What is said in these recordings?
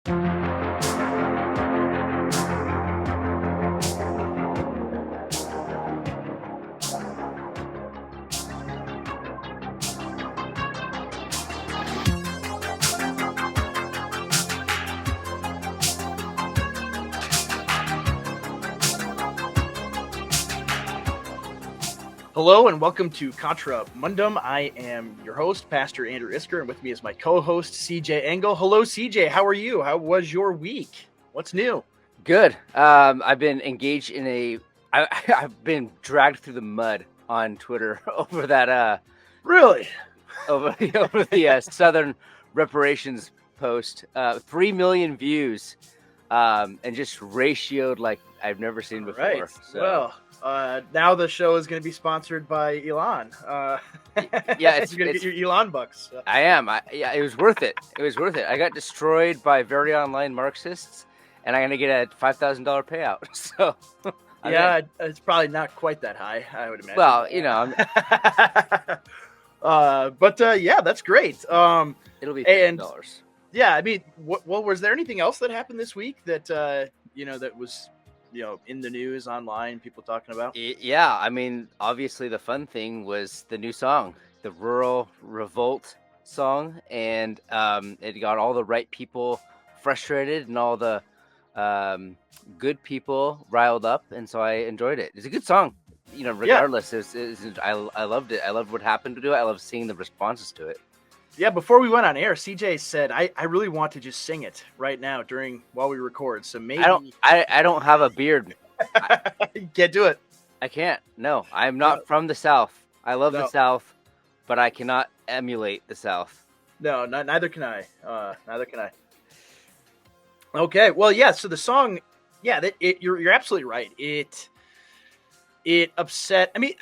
Hello and welcome to Contra Mundum. I am your host, Pastor Andrew Isker, and with me is my co-host, CJay Engel. Hello, CJay. How are you? How was your week? What's new? Good. I've been engaged in I've been dragged through the mud on Twitter over that. Really? Over the Southern reparations post. 3 million views, and just ratioed like I've never seen before. Right. So. Well, now the show is going to be sponsored by Elon. Yeah, you're going to get your Elon bucks. I am. It was worth it. It was worth it. I got destroyed by very online Marxists, and I'm going to get a $5,000 payout. So. Yeah, it's probably not quite that high, I would imagine. Well, you know. Yeah, that's great. It'll be $50. Yeah, I mean, well, was there anything else that happened this week that that was in the news, online, people talking about? Yeah, I mean, obviously the fun thing was the new song, the Rural Revolt song, and it got all the right people frustrated and all the good people riled up, and so I enjoyed it. It's a good song, regardless. I loved it. I loved what happened to it. I love seeing the responses to it. Yeah, before we went on air, CJay said, I really want to just sing it right now while we record. So maybe I don't have a beard. You can't do it. I can't. No, I'm not from the South. I love the South, but I cannot emulate the South. No, neither can I. Neither can I. Okay, well, yeah. So the song, you're absolutely right. It upset. I mean,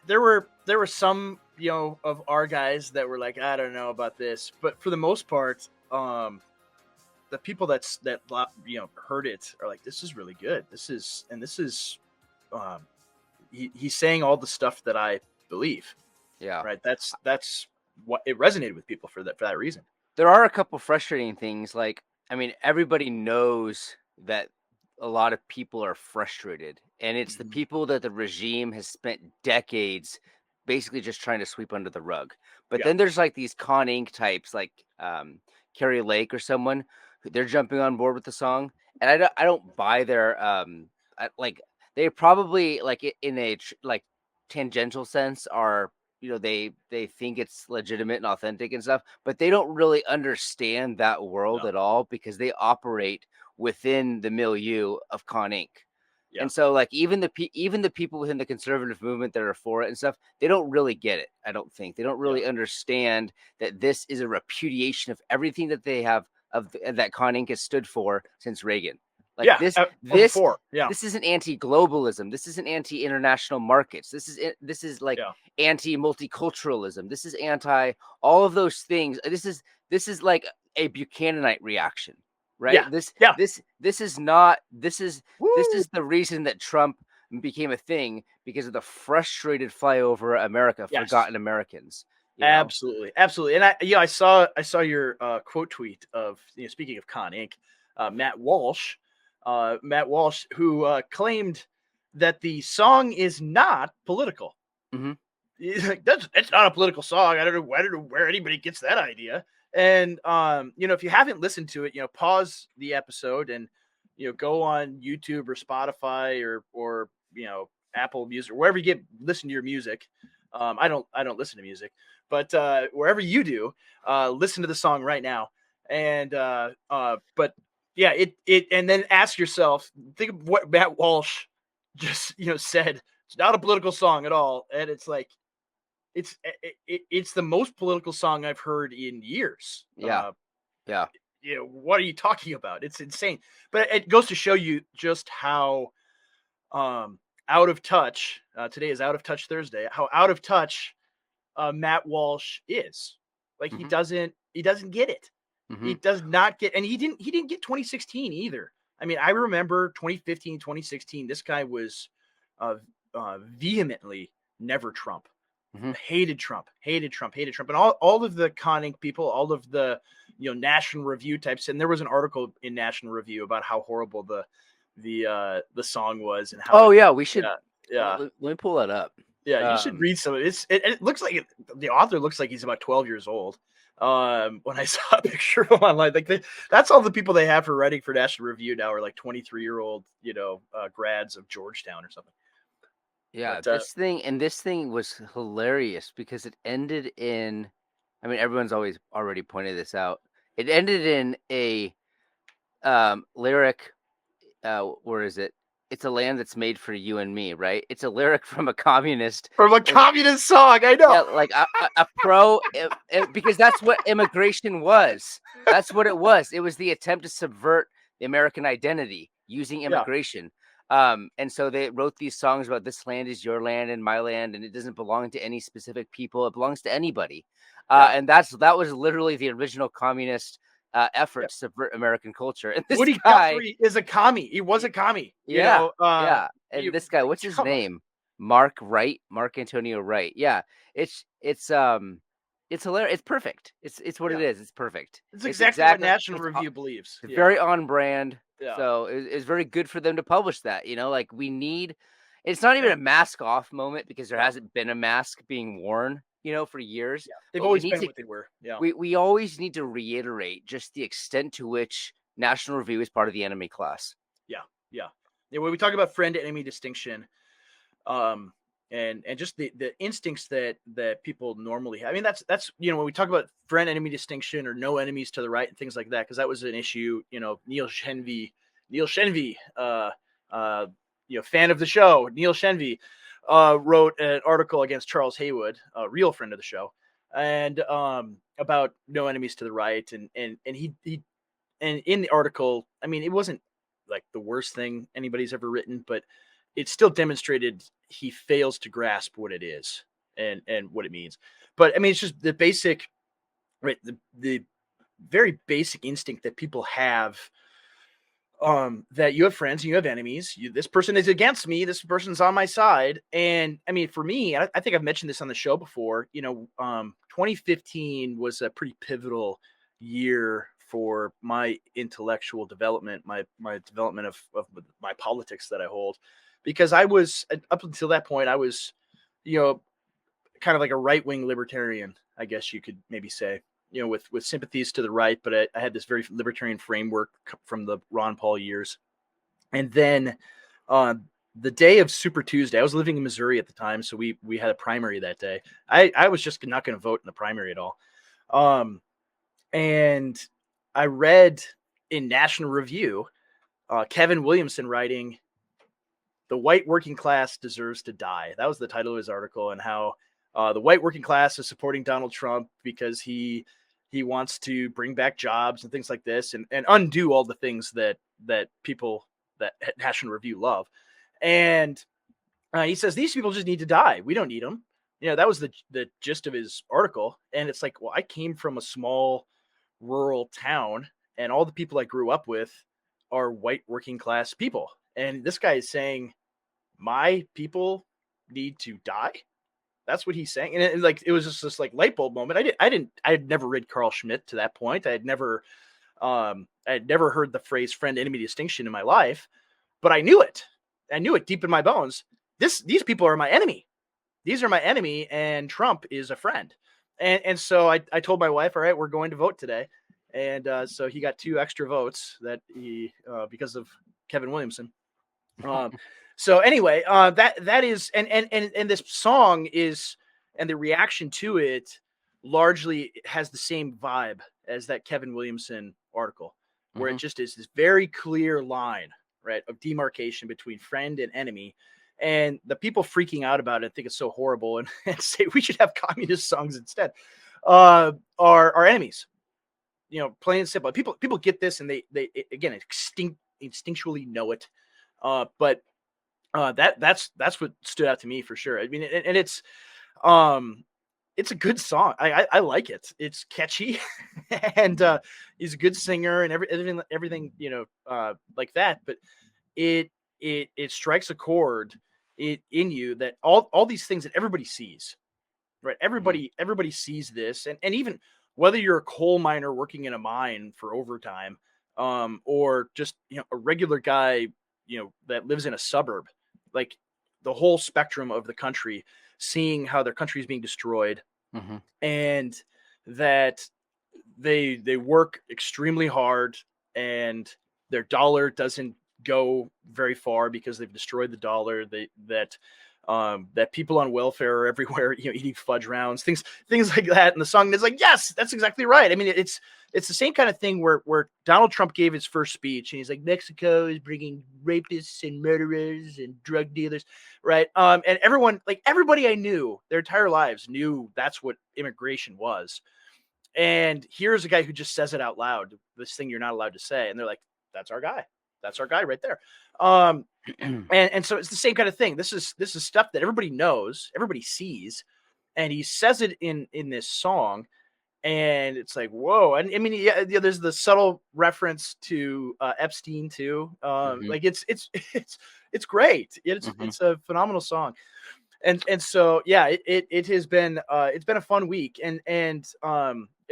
there were some of our guys that were like, I don't know about this, but for the most part, the people that heard it are like, this is really good. This is he's saying all the stuff that I believe. Yeah, right. That's what it resonated with people for that reason. There are a couple frustrating things. Like, I mean, everybody knows that a lot of people are frustrated, and it's the people that the regime has spent decades basically just trying to sweep under the rug. But then there's like these Con Inc. types, like Carrie Lake or someone, they're jumping on board with the song, and I don't buy their like, they probably, like, in a like tangential sense are, they think it's legitimate and authentic and stuff, but they don't really understand that world at all, because they operate within the milieu of Con Inc. Yeah. And so, like, even the people within the conservative movement that are for it and stuff, they don't really get it. I don't think they don't really understand that this is a repudiation of everything that they have that Con Inc. has stood for since Reagan. Like, this isn't anti-globalism. This isn't anti-international markets. This is like anti-multiculturalism. This is anti all of those things. This is like a Buchananite reaction. Right. Yeah. This is the reason that Trump became a thing, because of the frustrated flyover America, forgotten Americans. Absolutely. And I saw your quote tweet of, speaking of Con Inc., Matt Walsh, who claimed that the song is not political. Mm-hmm. It's not a political song. I don't know where anybody gets that idea. And, if you haven't listened to it, pause the episode and, go on YouTube or Spotify or Apple Music, or wherever you listen to your music. I don't listen to music, but wherever you do, listen to the song right now. And but yeah, and then ask yourself, think of what Matt Walsh just said. It's not a political song at all, and it's like, it's the most political song I've heard in years. Yeah. What are you talking about? It's insane. But it goes to show you just how out of touch. Today is Out of Touch Thursday. How out of touch Matt Walsh is. Like, he doesn't get it. Mm-hmm. He does not get, and he didn't get 2016 either. I mean, I remember 2015, 2016. This guy was vehemently never Trump. Mhm. hated Trump, and all of the conning people, all of the National Review types, and there was an article in National Review about how horrible the song was and how Oh, it, yeah, we should yeah, yeah, let me pull that up. yeah. You should read some of it. It looks like the author looks like he's about 12 years old. When I saw a picture of him online, like that's all the people they have for writing for National Review now are like 23-year-old, grads of Georgetown or something. Yeah, But this thing was hilarious because it ended in, I mean, everyone's always already pointed this out. It ended in a lyric, where is it? It's a land that's made for you and me, right? It's a lyric from a communist. from a communist song, I Yeah, know. like a pro, because that's what immigration was. That's what it was. It was the attempt to subvert the American identity using Yeah, immigration. And so they wrote these songs about this land is your land and my land, and it doesn't belong to any specific people. It belongs to anybody. yeah, And that was literally the original communist yeah. effort to subvert American culture. And this Woody guy, Guthrie is a commie. He was a commie. yeah, yeah. And You, this guy, what's his come on. name? Mark Wright, Mark Antonio Wright. Yeah, it's it's hilarious. It's perfect. It's what it Yeah, is. It's perfect. it's It's exactly what exactly National it's Review believes. Yeah, very on brand. yeah, So it's very good for them to publish that. Like we need. It's not even yeah, a mask off moment because there yeah, hasn't been a mask being worn, for years. yeah. They've But we always need been to what they were. Yeah, we always need to reiterate just the extent to which National Review is part of the enemy class. yeah, yeah. Yeah, when we talk about friend enemy distinction, um, and just the instincts that people normally have. I mean, that's when we talk about friend enemy distinction or no enemies to the right and things like that, because that was an issue. Neil Shenvi, fan of the show, Neil Shenvi, wrote an article against Charles Haywood, a real friend of the show, and about no enemies to the right, and he and in the article, I mean, it wasn't like the worst thing anybody's ever written, but it still demonstrated he fails to grasp what it is and what it means. But I mean, it's just the basic, right? The very basic instinct that people have, that you have friends and you have enemies. This person is against me. This person's on my side. And I mean, for me, I think I've mentioned this on the show before. 2015 was a pretty pivotal year for my intellectual development, my development of my politics that I hold, because I was up until that point, I was, you know, kind of like a right wing libertarian, I guess you could maybe say, with sympathies to the right, but I had this very libertarian framework from the Ron Paul years. And then uh, the day of Super Tuesday, I was living in Missouri at the time, so we had a primary that day. I was just not going to vote in the primary at all. Um, and I read in National Review, Kevin Williamson writing, "The white working class deserves to die." That was the title of his article, and how the white working class is supporting Donald Trump because he wants to bring back jobs and things like this, and undo all the things that people that at National Review love. And he says these people just need to die. We don't need them. That was the gist of his article. And it's like, well, I came from a small rural town, and all the people I grew up with are white working class people. And this guy is saying my people need to die. That's what he's saying. And it was just this like light bulb moment. I had never read Carl Schmitt to that point. I had never heard the phrase friend enemy distinction in my life, but I knew it. I knew it deep in my bones. These people are my enemy. These are my enemy, and Trump is a friend. And so I told my wife, all right, we're going to vote today. And so he got 2 extra votes that he because of Kevin Williamson. Um, so anyway, that is, and this song is, and the reaction to it largely has the same vibe as that Kevin Williamson article, where it Hmm. just is this very clear line, right, of demarcation between friend and enemy. And the people freaking out about it think it's so horrible and say we should have communist songs instead, are enemies. Plain and simple. People get this, and they again instinctually know it. But that's what stood out to me for sure. I mean, and um it's a good song. I like it. It's catchy, and he's a good singer and everything like that. But it it strikes a chord in you that all these things that everybody sees, right? Mhm. Everybody sees this, and even whether you're a coal miner working in a mine for overtime, or just a regular guy, that lives in a suburb, like the whole spectrum of the country, seeing how their country is being destroyed, Mhm. and that they work extremely hard, and their dollar doesn't go very far because they've destroyed the dollar. That people on welfare are everywhere, eating fudge rounds, things like that. And the song is like, yes, that's exactly right. I mean, it's the same kind of thing where Donald Trump gave his first speech, and he's like, Mexico is bringing rapists and murderers and drug dealers, right? And everybody I knew their entire lives knew that's what immigration was. And here's a guy who just says it out loud, this thing you're not allowed to say. And they're like, that's our guy. That's our guy right there. Um, and so it's the same kind of thing. This is stuff that everybody knows, everybody sees, and he says it in this song, and it's like, whoa. And I mean, yeah, there's the subtle reference to Epstein too. Mhm. Like it's great. It's Mhm. it's a phenomenal song. And so yeah, it has been it's been a fun week. And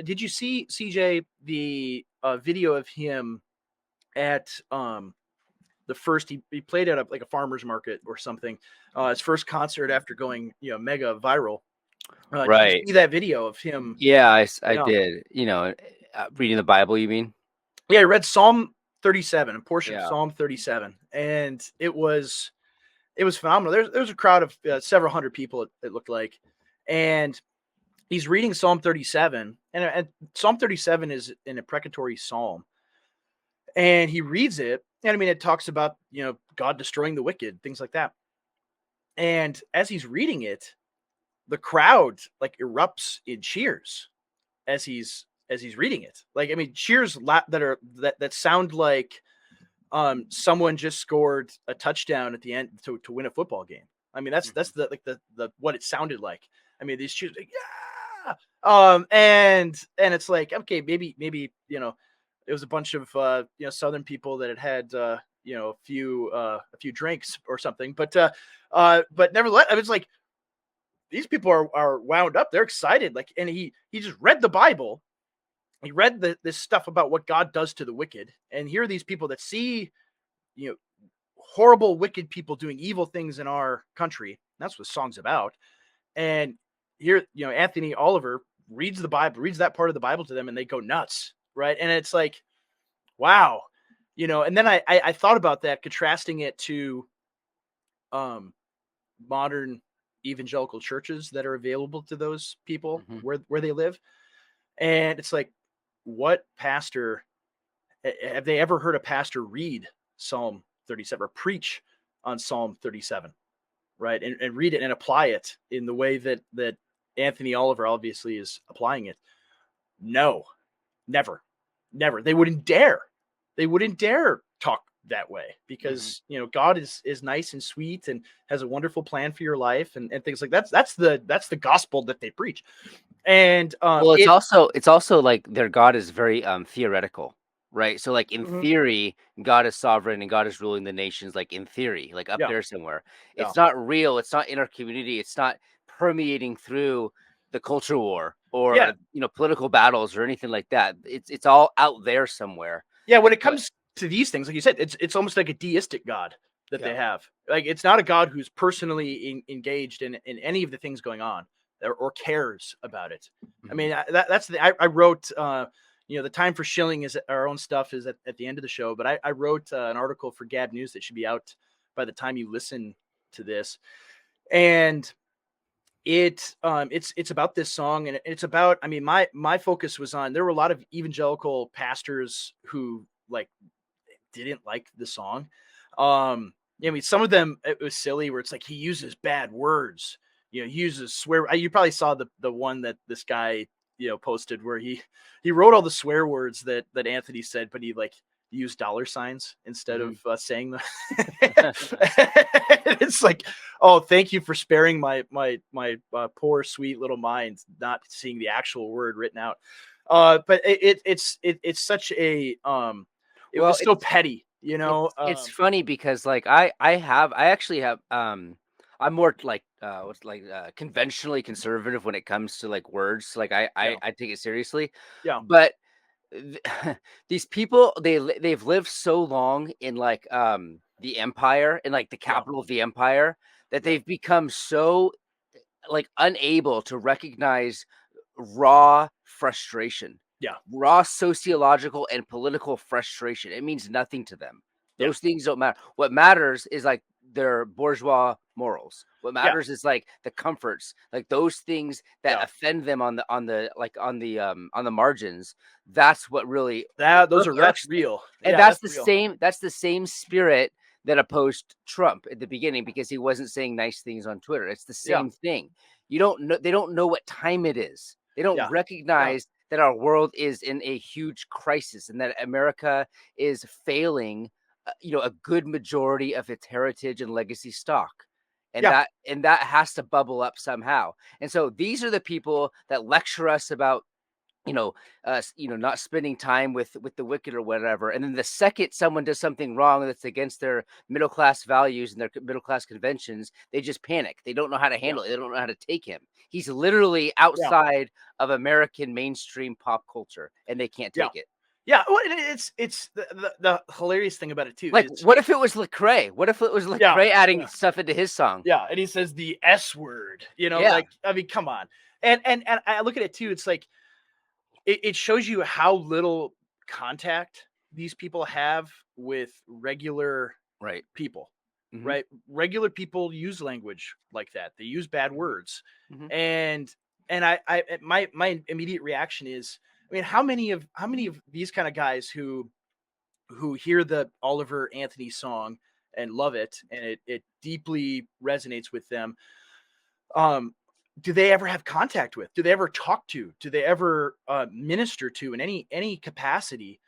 did you see CJ the video of him at the first he played at like a farmer's market or something, his first concert after going mega viral. Did you Right. see that video of him? Yeah, I Yeah, did. Reading the Bible, you mean? yeah, I read Psalm 37, a portion of Yeah. Psalm 37, and it was phenomenal. There's a crowd of several hundred people, it looked like, and he's reading Psalm 37, and Psalm 37 is an imprecatory psalm, and he reads it, and I mean, it talks about God destroying the wicked, things like that. And as he's reading it, the crowd like erupts in cheers as he's reading it. Like, I mean, cheers that sound like someone just scored a touchdown at the end to win a football game. I mean, that's Mhm. the what it sounded like. I mean, these cheers, like, yeah. And it's like, okay, maybe it was a bunch of Southern people that had a few drinks or something, but nevertheless, I was like, these people are wound up, they're excited, like, and he just read the Bible. He read this stuff about what God does to the wicked, and here are these people that see you know horrible, wicked people doing evil things in our country. That's what the song's about. And here, Anthony Oliver reads the Bible, reads that part of the Bible to them, and they go nuts, right? And it's like, wow, And then I thought about that, contrasting it to um, modern evangelical churches that are available to those people Mhm. where they live, and it's like, what pastor have they ever heard a pastor read Psalm 37 or preach on Psalm 37? Right, and read it and apply it in the way that Anthony Oliver obviously is applying it. No, never, never. They wouldn't dare talk that way, Mhm. because God is nice and sweet and has a wonderful plan for your life, and things like that. That's the gospel that they preach. And Well, it it's also like their God is very theoretical, right? So like in Mhm. theory, God is sovereign and God is ruling the nations, like in theory, like up Yeah, there somewhere. yeah, It's not real, it's not in our community, it's not permeating through the culture war yeah, or political battles or anything like that. It's all out there somewhere. yeah. When it But comes to these things, like you said, it's almost like a deistic God that they yeah. have. Like, it's not a God who's personally engaged in any of the things going on, or cares about it. I Mhm. mean, that's I wrote. The time for shilling is our own stuff is at the end of the show, but I wrote an article for Gab News that should be out by the time you listen to this, and it's about this song, and it's about, I mean, my focus was on, there were a lot of evangelical pastors who like didn't like the song. I mean, some of them, it was silly, where it's like he uses bad words, he uses swear. You probably saw the one that this guy posted, where he wrote all the swear words that Anthony said, but he like used dollar signs instead of Mhm. saying them. It's like, oh, thank you for sparing my poor sweet little mind, not seeing the actual word written out. But it's such a it Well, was so petty, it's funny because like I actually have I'm more like conventionally conservative when it comes to like words. Like Yeah. I take it seriously, Yeah. but th- these people they've lived so long in like the empire, in like the Yeah. capital of the empire, that Yeah. they've become so like unable to recognize raw frustration, Yeah. raw sociological and political frustration. It means nothing to them. Yeah. Those things don't matter. What matters is like their bourgeois morals. What Yeah. matters is like the comforts, like those things that Yeah. offend them on the margins. That's what really That's irks them. real. And Yeah, that's real. that's the same spirit that opposed Trump at the beginning because he wasn't saying nice things on Twitter. It's the Yeah. same thing. You don't know, they don't know what time it is. They don't Yeah. Yeah. recognize that our world is in a huge crisis and that America is failing, a good majority of its heritage and legacy stock. And Yeah. that has to bubble up somehow. And so these are the people that lecture us about not spending time with the wicked or whatever. And then the second someone does something wrong that's against their middle class values and their middle class conventions, they just panic. They don't know how to Yeah. handle it. They don't know how to take him. He's literally Yeah. outside of American mainstream pop culture, and they can't Yeah. take it. Yeah. Well, it's the hilarious thing about it too Like, is what if it was Lecrae? What if it was yeah. Lecrae adding Yeah. stuff into his song? Yeah. And he says the S word, Yeah. like, I mean, come on. And I look at it too. It's like, it shows you how little contact these people have with regular Right. people, Mhm. right? Regular people use language like that. They use bad words. Mhm. And my immediate reaction is, I mean, how many of these kind of guys who hear the Oliver Anthony song and love it and it deeply resonates with them, um do they ever have contact with, do they ever talk to, do they ever minister to in any capacity?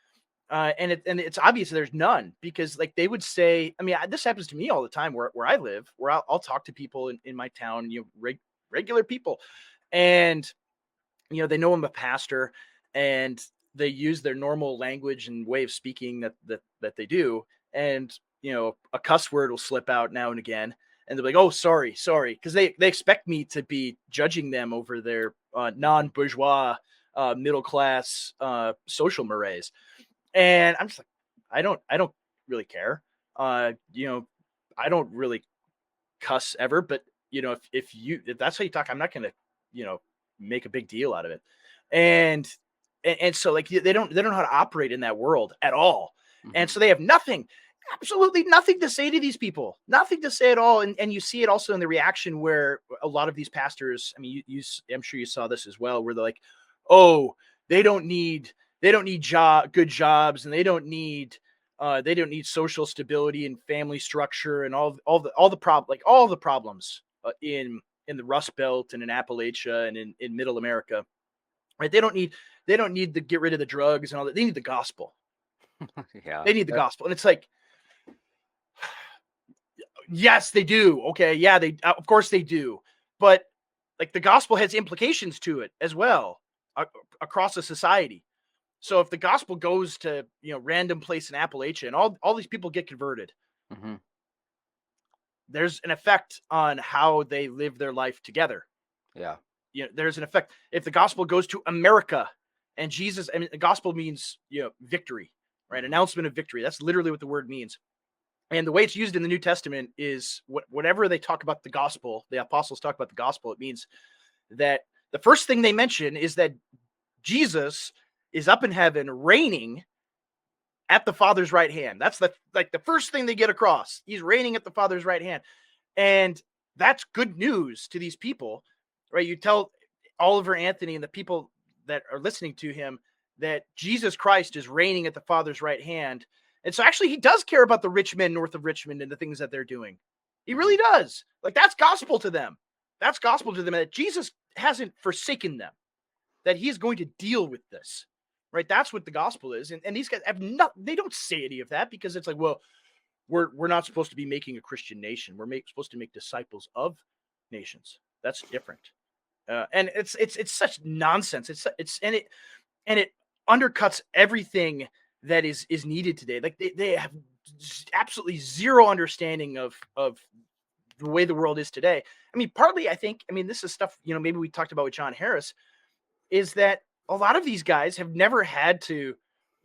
And it's obvious there's none, because like they would say, I mean, this happens to me all the time where I live, where I'll talk to people in my town, regular people, and they know I'm a pastor, and they use their normal language and way of speaking that they do, and a cuss word will slip out now and again, and they're like, "Oh, sorry," because they expect me to be judging them over their non-bourgeois, middle class social mores, and I'm just like, I don't really care. I don't really cuss ever, but if that's how you talk, I'm not gonna you know make a big deal out of it. And and so like they don't know how to operate in that world at all. And Mhm. so they have nothing, absolutely nothing to say to these people, nothing to say at all. And you see it also in the reaction where a lot of these pastors, I mean, I'm sure you saw this as well, where they're like, oh, they don't need good jobs, and they don't need social stability and family structure and all the problems in the Rust Belt and in Appalachia and in Middle America, right? They don't need to get rid of the drugs and all that. They need the gospel. Yeah. They need the gospel, and it's like, yes, they do. Okay, yeah, they of course they do, but like the gospel has implications to it as well, a- across a society. So if the gospel goes to random place in Appalachia and all these people get converted, Mhm. there's an effect on how they live their life together. Yeah. There's an effect if the gospel goes to America, and Jesus. I mean, the gospel means victory, right? Mhm. Announcement of victory. That's literally what the word means. And the way it's used in the New Testament is whatever they talk about the gospel, the apostles talk about the gospel. It means that the first thing they mention is that Jesus is up in heaven reigning at the Father's right hand. That's the first thing they get across. He's reigning at the Father's right hand. And that's good news to these people, right? You tell Oliver Anthony and the people that are listening to him that Jesus Christ is reigning at the Father's right hand. And so actually he does care about the rich men north of Richmond and the things that they're doing. He Mhm. really does. Like, that's gospel to them. That's gospel to them, that Jesus hasn't forsaken them, that he is going to deal with this. Right? That's what the gospel is. And these guys have not, they don't say any of that, because it's like, well, we're not supposed to be making a Christian nation. We're supposed to make disciples of nations. That's different. And it's such nonsense. It's and it undercuts everything that is needed today. Like they have absolutely zero understanding of the way the world is today. I mean, partly, I think, I mean, this is stuff, maybe we talked about with John Harris, is that a lot of these guys have never had to,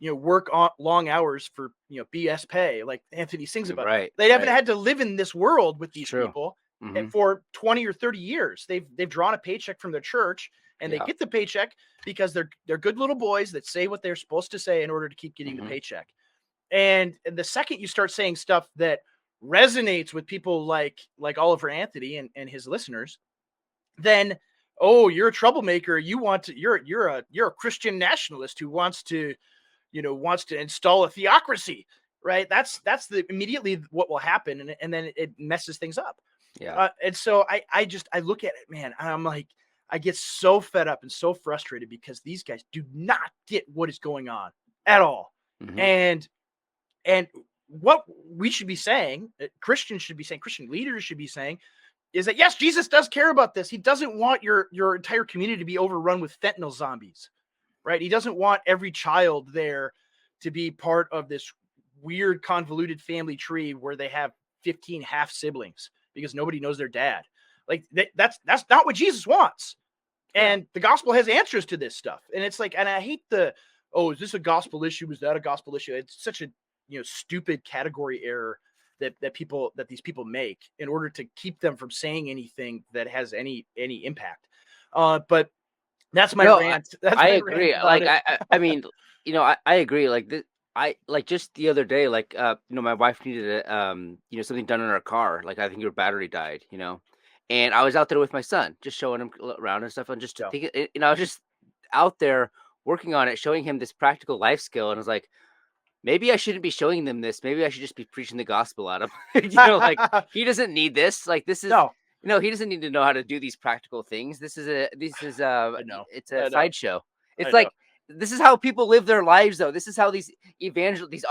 work on long hours for, BS pay, like Anthony sings about. Right. They haven't Right. had to live in this world with It's these true. people Hmm. for 20 or 30 years. They've drawn a paycheck from their church, and they Yeah. get the paycheck because they're good little boys that say what they're supposed to say in order to keep getting the Hmm. paycheck. And the second you start saying stuff that resonates with people like Oliver Anthony and his listeners, then, oh, you're a troublemaker. You're a Christian nationalist who wants to install a theocracy, right? That's the immediately what will happen, and then it messes things up. Yeah. And so I look at it, man, and I'm like, I get so fed up and so frustrated because these guys do not get what is going on at all. Hmm. And what we should be saying, Christians should be saying, Christian leaders should be saying, is that yes, Jesus does care about this. He doesn't want your entire community to be overrun with fentanyl zombies, right? He doesn't want every child there to be part of this weird convoluted family tree where they have 15 half siblings because nobody knows their dad. Like that's not what Jesus wants. Yeah. And the gospel has answers to this stuff. And it's like, and I hate oh, is this a gospel issue? Is that a gospel issue? It's such a stupid category error that these people make in order to keep them from saying anything that has any impact. But that's my No, rant. That's I my rant agree. about Like it. I mean, I agree. Like this, I like just the other day, like my wife needed something done in her car. Like I think her battery died, and I was out there with my son, just showing him around and stuff, and just Yeah. thinking, I was just out there working on it, showing him this practical life skill, and I was like, maybe I shouldn't be showing them this. Maybe I should just be preaching the gospel at him. Like he doesn't need this. Like this is, No, he doesn't need to know how to do these practical things. I know. It's a I know. sideshow. I It's know. like this is how people live their lives, though. This is how these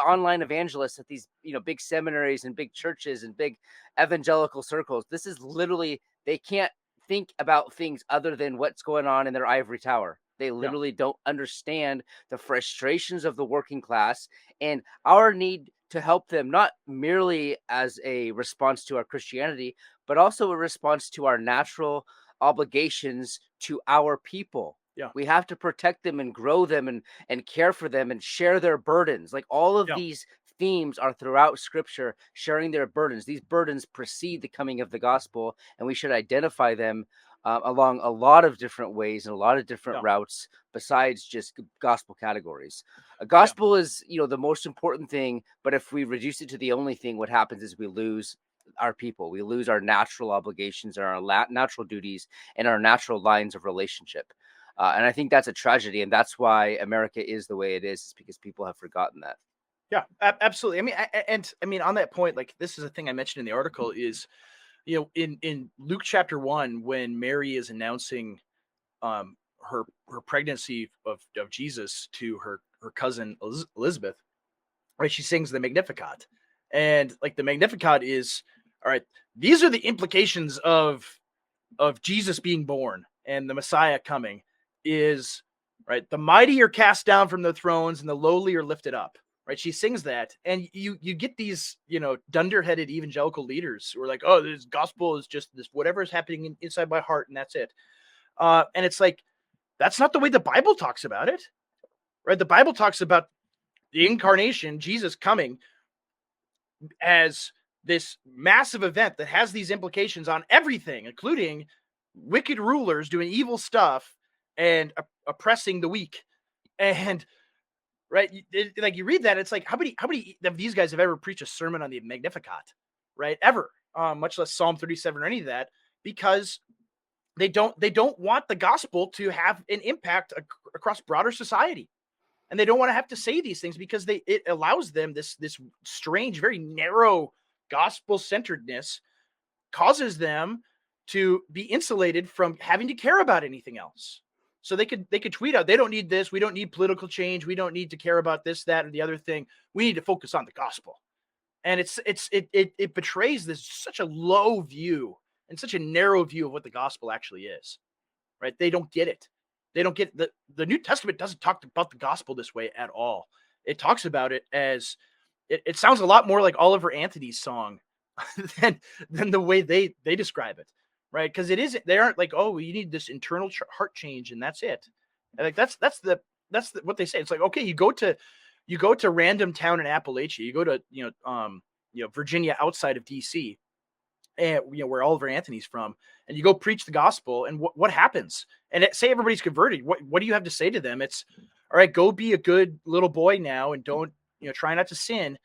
online evangelists at these big seminaries and big churches and big evangelical circles. This is literally they can't think about things other than what's going on in their ivory tower. They Yeah. literally don't understand the frustrations of the working class and our need to help them, not merely as a response to our Christianity, but also a response to our natural obligations to our people. Yeah. We have to protect them and grow them and care for them and share their burdens. Like all of Yeah. these themes are throughout scripture, sharing their burdens. These burdens precede the coming of the gospel, and we should identify them along a lot of different ways and a lot of different Yeah. routes besides just gospel categories. A Yeah. gospel is, the most important thing, but if we reduce it to the only thing, what happens is we lose our people. We lose our natural obligations and our natural duties and our natural lines of relationship. And I think that's a tragedy, and that's why America is the way it is because people have forgotten that. Yeah, absolutely. I mean, I mean, on that point, like this is a thing I mentioned in the article is, in Luke chapter 1, when Mary is announcing her pregnancy of Jesus to her cousin Elizabeth, right? She sings the Magnificat, and like the Magnificat is, all right, these are the implications of Jesus being born and the Messiah coming is, right, the mighty are cast down from their thrones and the lowly are lifted up. Right, she sings that, and you get these dunderheaded evangelical leaders who are like, oh, this gospel is just this whatever is happening inside my heart, and that's it. And it's like that's not the way the Bible talks about it, right? The Bible talks about the incarnation, Jesus coming as this massive event that has these implications on everything, including wicked rulers doing evil stuff and oppressing the weak. And right, like you read that, it's like how many of these guys have ever preached a sermon on the Magnificat, right? Ever, much less Psalm 37 or any of that, because they don't want the gospel to have an impact across broader society, and they don't want to have to say these things because it allows them this strange, very narrow gospel centeredness, causes them to be insulated from having to care about anything else. So they could tweet out, they don't need this, we don't need political change, we don't need to care about this, that, and the other thing. We need to focus on the gospel. And it betrays this such a low view and such a narrow view of what the gospel actually is. Right? They don't get it. They don't get the New Testament doesn't talk about the gospel this way at all. It talks about it as it sounds a lot more like Oliver Anthony's song, than the way they describe it, right? Because they aren't like, oh, you need this internal heart change and that's it. And like what they say. It's like, okay, you go to random town in Appalachia, you go to Virginia outside of DC, and where Oliver Anthony's from, and you go preach the gospel, and what happens? And say everybody's converted. What do you have to say to them? It's all right. Go be a good little boy now, and don't try not to sin.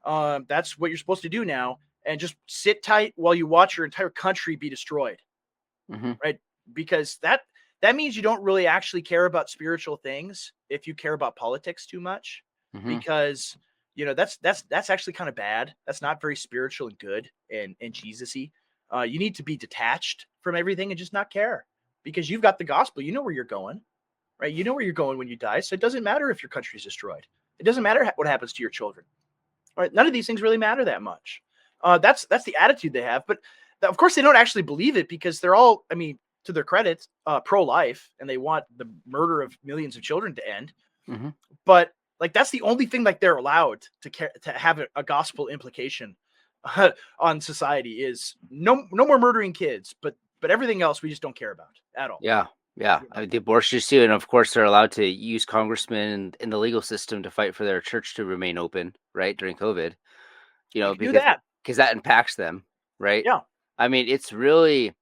That's what you're supposed to do now, and just sit tight while you watch your entire country be destroyed, right? Because that means you don't really actually care about spiritual things if you care about politics too much, because that's actually kind of bad. That's not very spiritual and good and Jesus-y. You need to be detached from everything and just not care, because you've got the gospel. You know where you're going, right? You know where you're going when you die. So it doesn't matter if your country's destroyed. It doesn't matter what happens to your children. Right? None of these things really matter that much. That's the attitude they have. But of course, they don't actually believe it, because they're all, I mean, to their credit, pro-life, and they want the murder of millions of children to end. But like, that's the only thing like they're allowed to have a gospel implication on society is no more murdering kids, but everything else we just don't care about at all. Yeah. I mean, the abortionists too, and of course they're allowed to use congressmen in the legal system to fight for their church to remain open, right, during COVID. Because that impacts them, right? Yeah. I mean, it's really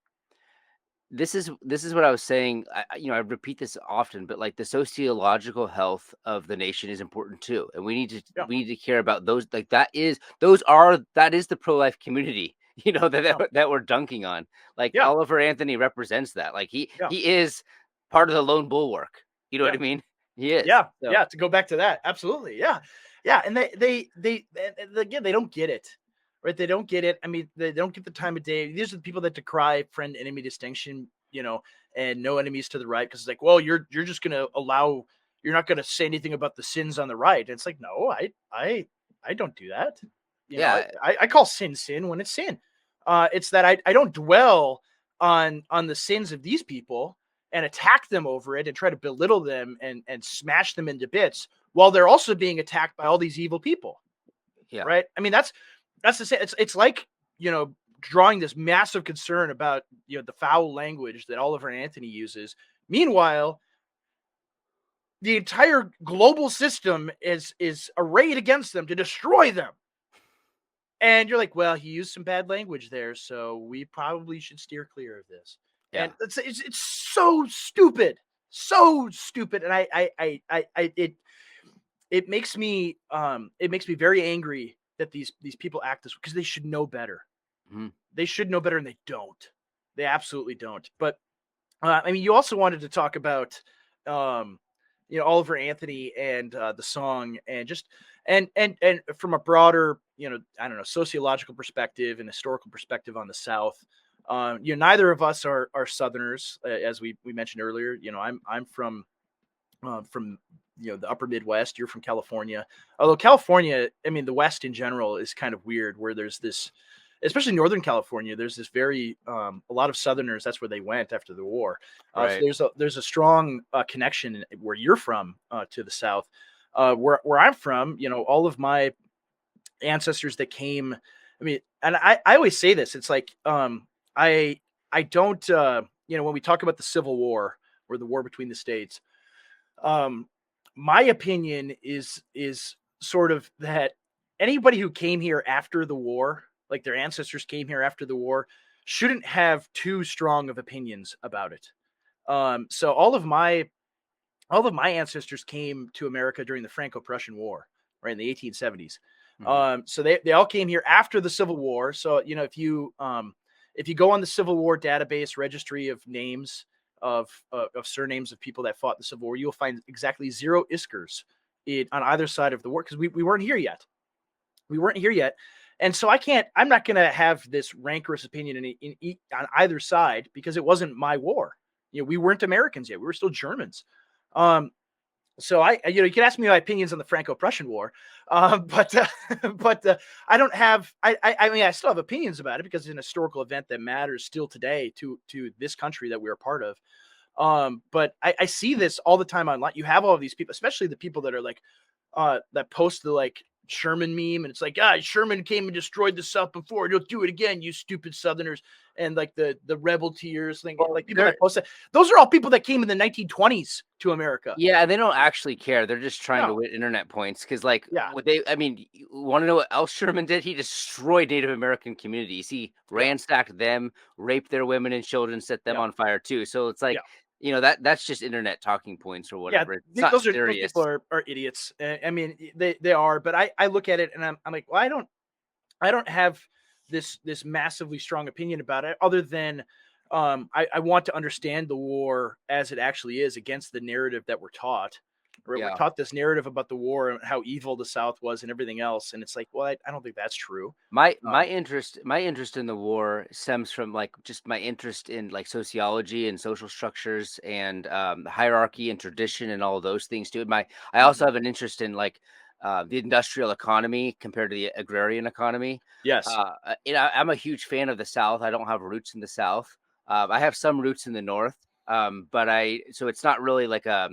this is what I was saying. I repeat this often, but like, the sociological health of the nation is important too, and we need to care about those. Like, that is the pro-life community, that we're dunking on. Like, Oliver Anthony represents that. Like, he is part of the lone bulwark. You know what I mean? He is. Yeah. So. Yeah. To go back to that, absolutely. Yeah. Yeah. And they again, they don't get it. Right? They don't get it. I mean, they don't get the time of day. These are the people that decry friend-enemy distinction, and no enemies to the right, because it's like, well, you're just going to you're not going to say anything about the sins on the right. And it's like, no, I don't do that. I call sin when it's sin. It's that I don't dwell on the sins of these people and attack them over it and try to belittle them and smash them into bits while they're also being attacked by all these evil people. Yeah. Right. I mean, that's the same. It's like, drawing this massive concern about, the foul language that Oliver Anthony uses. Meanwhile, the entire global system is arrayed against them to destroy them. And you're like, well, he used some bad language there, so we probably should steer clear of this. Yeah. And it's so stupid. And it makes me very angry that these people act this way, because they should know better. They should know better, and they don't. They absolutely don't. But I mean, you also wanted to talk about Oliver Anthony and the song, and just and from a broader, I don't know, sociological perspective and historical perspective on the South. Neither of us are Southerners, as we mentioned earlier. I'm from the upper Midwest. You're from California. Although California, I mean, the West in general is kind of weird, where there's this, especially Northern California, there's this very, a lot of Southerners, that's where they went after the war. Right. So there's a strong connection where you're from to the South. Where I'm from, all of my ancestors that came, I mean, and I always say this, it's like, I don't, when we talk about the Civil War, or the war between the states, my opinion is sort of that anybody who came here after the war, like their ancestors came here after the war, shouldn't have too strong of opinions about it. So all of my ancestors came to America during the Franco-Prussian War, right, in the 1870s. So they all came here after the Civil War. So, if you go on the Civil War database registry of names, of surnames of people that fought the Civil War, you'll find exactly 0 Iskers on either side of the war, because we weren't here yet. And so I'm not going to have this rancorous opinion on either side, because it wasn't my war. We weren't Americans yet. We were still Germans. So you can ask me my opinions on the Franco-Prussian War, but I don't have. I mean, I still have opinions about it, because it's an historical event that matters still today to this country that we're a part of. But I see this all the time online. You have all of these people, especially the people that are like, that post the like Sherman meme, and it's like, Sherman came and destroyed the South before. He'll do it again, you stupid Southerners. And like the rebel tears thing, Well, like people that post that, those are all people that came in the 1920s to America. yeah, they don't actually care. They're just trying to No. win internet points because, like, Yeah. I mean, you want to know what else Sherman did? He destroyed Native American communities. He Yeah. ransacked them, raped their women and children, set them Yeah. on fire too. So it's like, Yeah. that's just internet talking points or Yeah, whatever. It's not those serious. people are idiots. I mean, they are, but I look at it and I'm like, well, I don't have this massively strong opinion about it, other than I want to understand the war as it actually is, against the narrative that we're taught. Right? We're Yeah. taught this narrative about the war and how evil the South was and everything else, and it's like, well, I don't think that's true. My interest in the war stems from like just my interest in like sociology and social structures and hierarchy and tradition and all of those things too. I also have an interest in like the industrial economy compared to the agrarian economy. Yes. I'm a huge fan of the South. I don't have roots in the South. I have some roots in the North, but so it's not really like a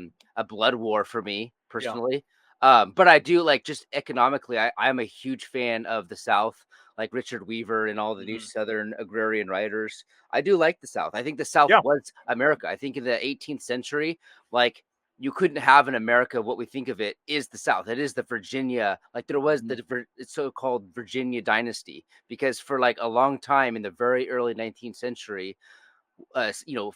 blood war for me personally. But I do like, just economically, I'm a huge fan of the South, like Richard Weaver and all the new Southern agrarian writers. I do like the South. I think the South was America. I think in the 18th century, like, you couldn't have an America. What we think of it is the South. It is the Virginia, like there was the so-called Virginia dynasty, because for like a long time in the very early 19th century,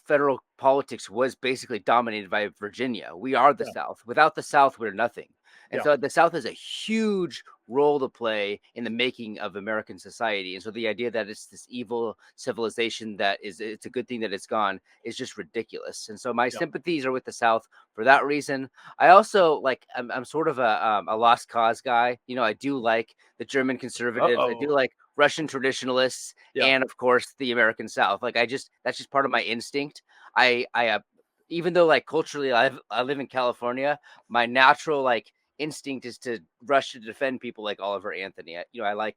federal politics was basically dominated by Virginia. We are the South. Without the South, we're nothing. And so the South has a huge role to play in the making of American society. And so the idea that it's this evil civilization it's a good thing that it's gone is just ridiculous. And so my sympathies are with the South for that reason. I also like, I'm sort of a lost cause guy. I do like the German conservatives. I do like Russian traditionalists, and of course the American South. Like that's just part of my instinct. I even though like culturally I live in California, my natural like instinct is to rush to defend people like Oliver Anthony. I like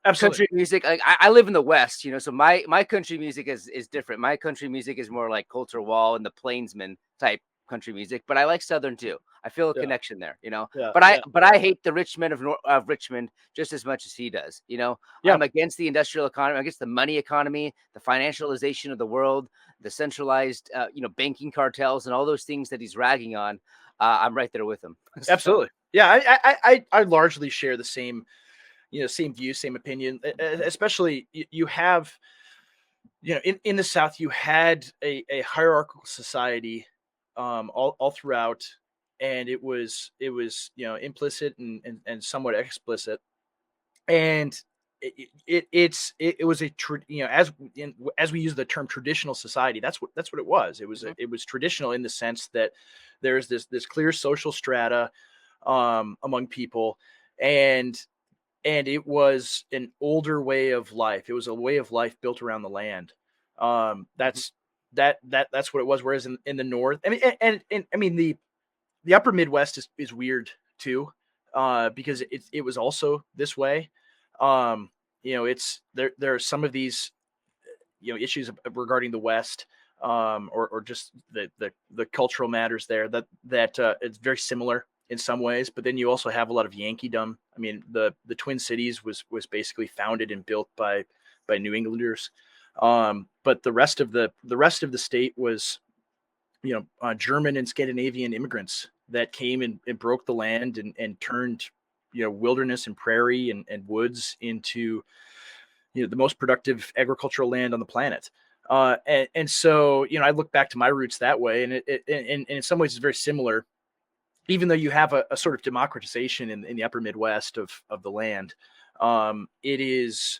absolutely. country music. Like I live in the West, so my country music is different. My country music is more like Coulter Wall and the Plainsman type country music, but I like Southern too. I feel a connection there, but I hate the rich men of Richmond just as much as he does. I'm against the industrial economy, against the money economy, the financialization of the world, the centralized, banking cartels and all those things that he's ragging on. I'm right there with him. Absolutely. Yeah. I largely share the same, same view, same opinion, especially you have, in the South, you had a hierarchical society, all throughout, and it was implicit and somewhat explicit, and it was as we use the term traditional society, that's what it was. It was it was traditional in the sense that there's this clear social strata among people, and it was an older way of life. It was a way of life built around the land. That's what it was. Whereas in the North, I mean, and I mean the upper Midwest is weird too, because it was also this way. It's there are some of these issues regarding the West, or just the cultural matters there that it's very similar in some ways, but then you also have a lot of Yankeedom. I mean, the Twin Cities was basically founded and built by New Englanders, but the rest of the state was German and Scandinavian immigrants that came and broke the land and turned wilderness and prairie and woods into the most productive agricultural land on the planet. And so I look back to my roots that way, and and in some ways it's very similar, even though you have a sort of democratization in the upper Midwest of the land. It's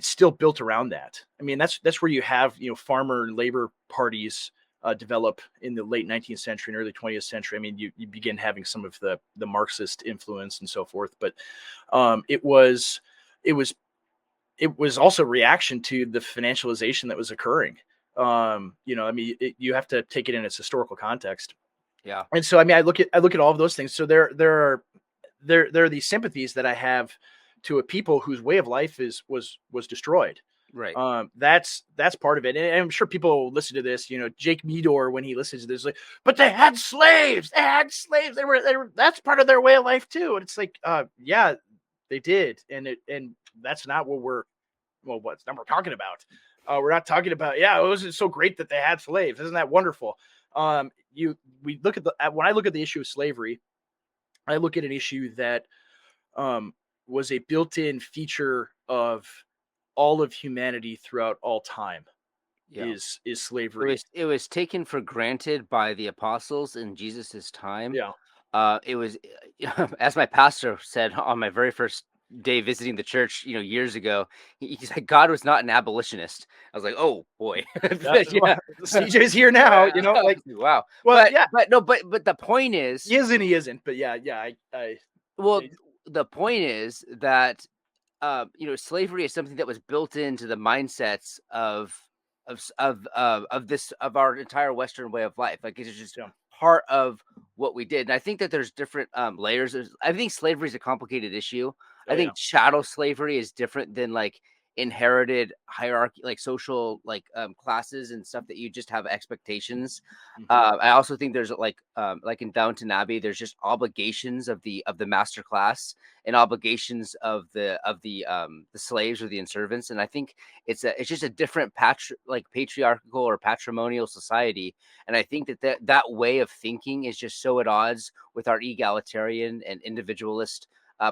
still built around that. I mean, that's where you have farmer and labor parties develop in the late 19th century and early 20th century. I mean, you begin having some of the Marxist influence and so forth, but it was also reaction to the financialization that was occurring. I mean, you have to take it in its historical context. Yeah. And so, I mean, I look at all of those things. So there are these sympathies that I have to a people whose way of life was destroyed. Right. That's part of it, and I'm sure people will listen to this. Jake Meador, when he listens to this, like, but they had slaves. They had slaves. They were. That's part of their way of life too. And it's like, yeah, they did, and that's not what what's not we're talking about. We're not talking about. Yeah, it was so great that they had slaves. Isn't that wonderful? We look at when I look at the issue of slavery, I look at an issue that was a built-in feature of all of humanity throughout all time. Yeah. Is slavery. It was taken for granted by the apostles in Jesus's time. Yeah. It was, as my pastor said on my very first day visiting the church, years ago, he's like, God was not an abolitionist. I was like, oh boy. Yeah. CJ's here now, like, wow. well, yeah, but no, but the point is, he is and he isn't, but yeah, well, the point is that, slavery is something that was built into the mindsets of our entire Western way of life. Like, it's just part of what we did. And I think that there's different layers. I think slavery is a complicated issue. I think chattel slavery is different than like inherited hierarchy, like social, like classes and stuff that you just have expectations. I also think there's like in Downton Abbey, there's just obligations of the master class and obligations of the slaves or the servants. And I think it's just a different patriarchal or patrimonial society. And I think that way of thinking is just so at odds with our egalitarian and individualist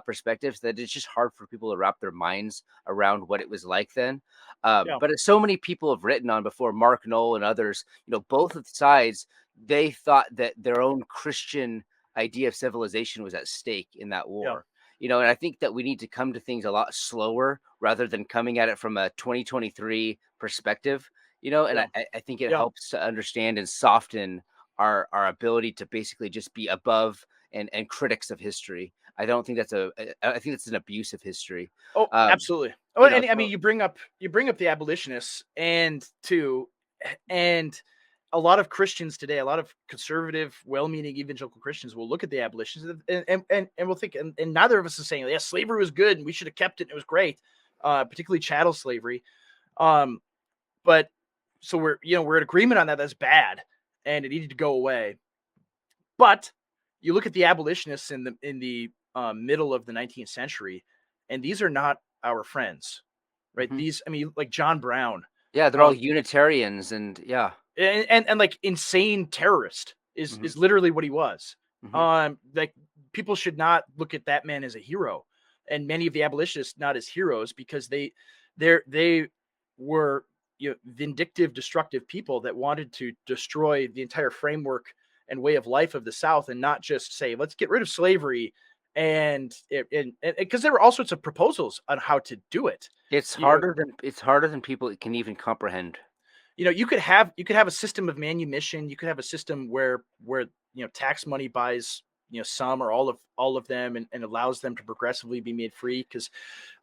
perspectives that it's just hard for people to wrap their minds around what it was like then. But as so many people have written on before, Mark Knoll and others, both of the sides, they thought that their own Christian idea of civilization was at stake in that war. And I think that we need to come to things a lot slower rather than coming at it from a 2023 perspective, and I think it helps to understand and soften our ability to basically just be above and critics of history. I don't think I think that's an abuse of history. Oh, absolutely. Oh, and I mean, you bring up the abolitionists and a lot of Christians today, a lot of conservative, well-meaning evangelical Christians will look at the abolitionists and will think, and neither of us is saying, yeah, slavery was good and we should have kept it and it was great, particularly chattel slavery. But so we're in agreement on that. That's bad and it needed to go away. But you look at the abolitionists in the middle of the 19th century, and these are not our friends, right? These, I mean, like John Brown. Yeah, they're all Unitarians, and and like insane terrorist is literally what he was. Like people should not look at that man as a hero, and many of the abolitionists not as heroes because they were vindictive, destructive people that wanted to destroy the entire framework and way of life of the South, and not just say, let's get rid of slavery. And because there were all sorts of proposals on how to do it. It's harder than people can even comprehend. You could have a system of manumission. You could have a system where tax money buys some or all of them and allows them to progressively be made free, because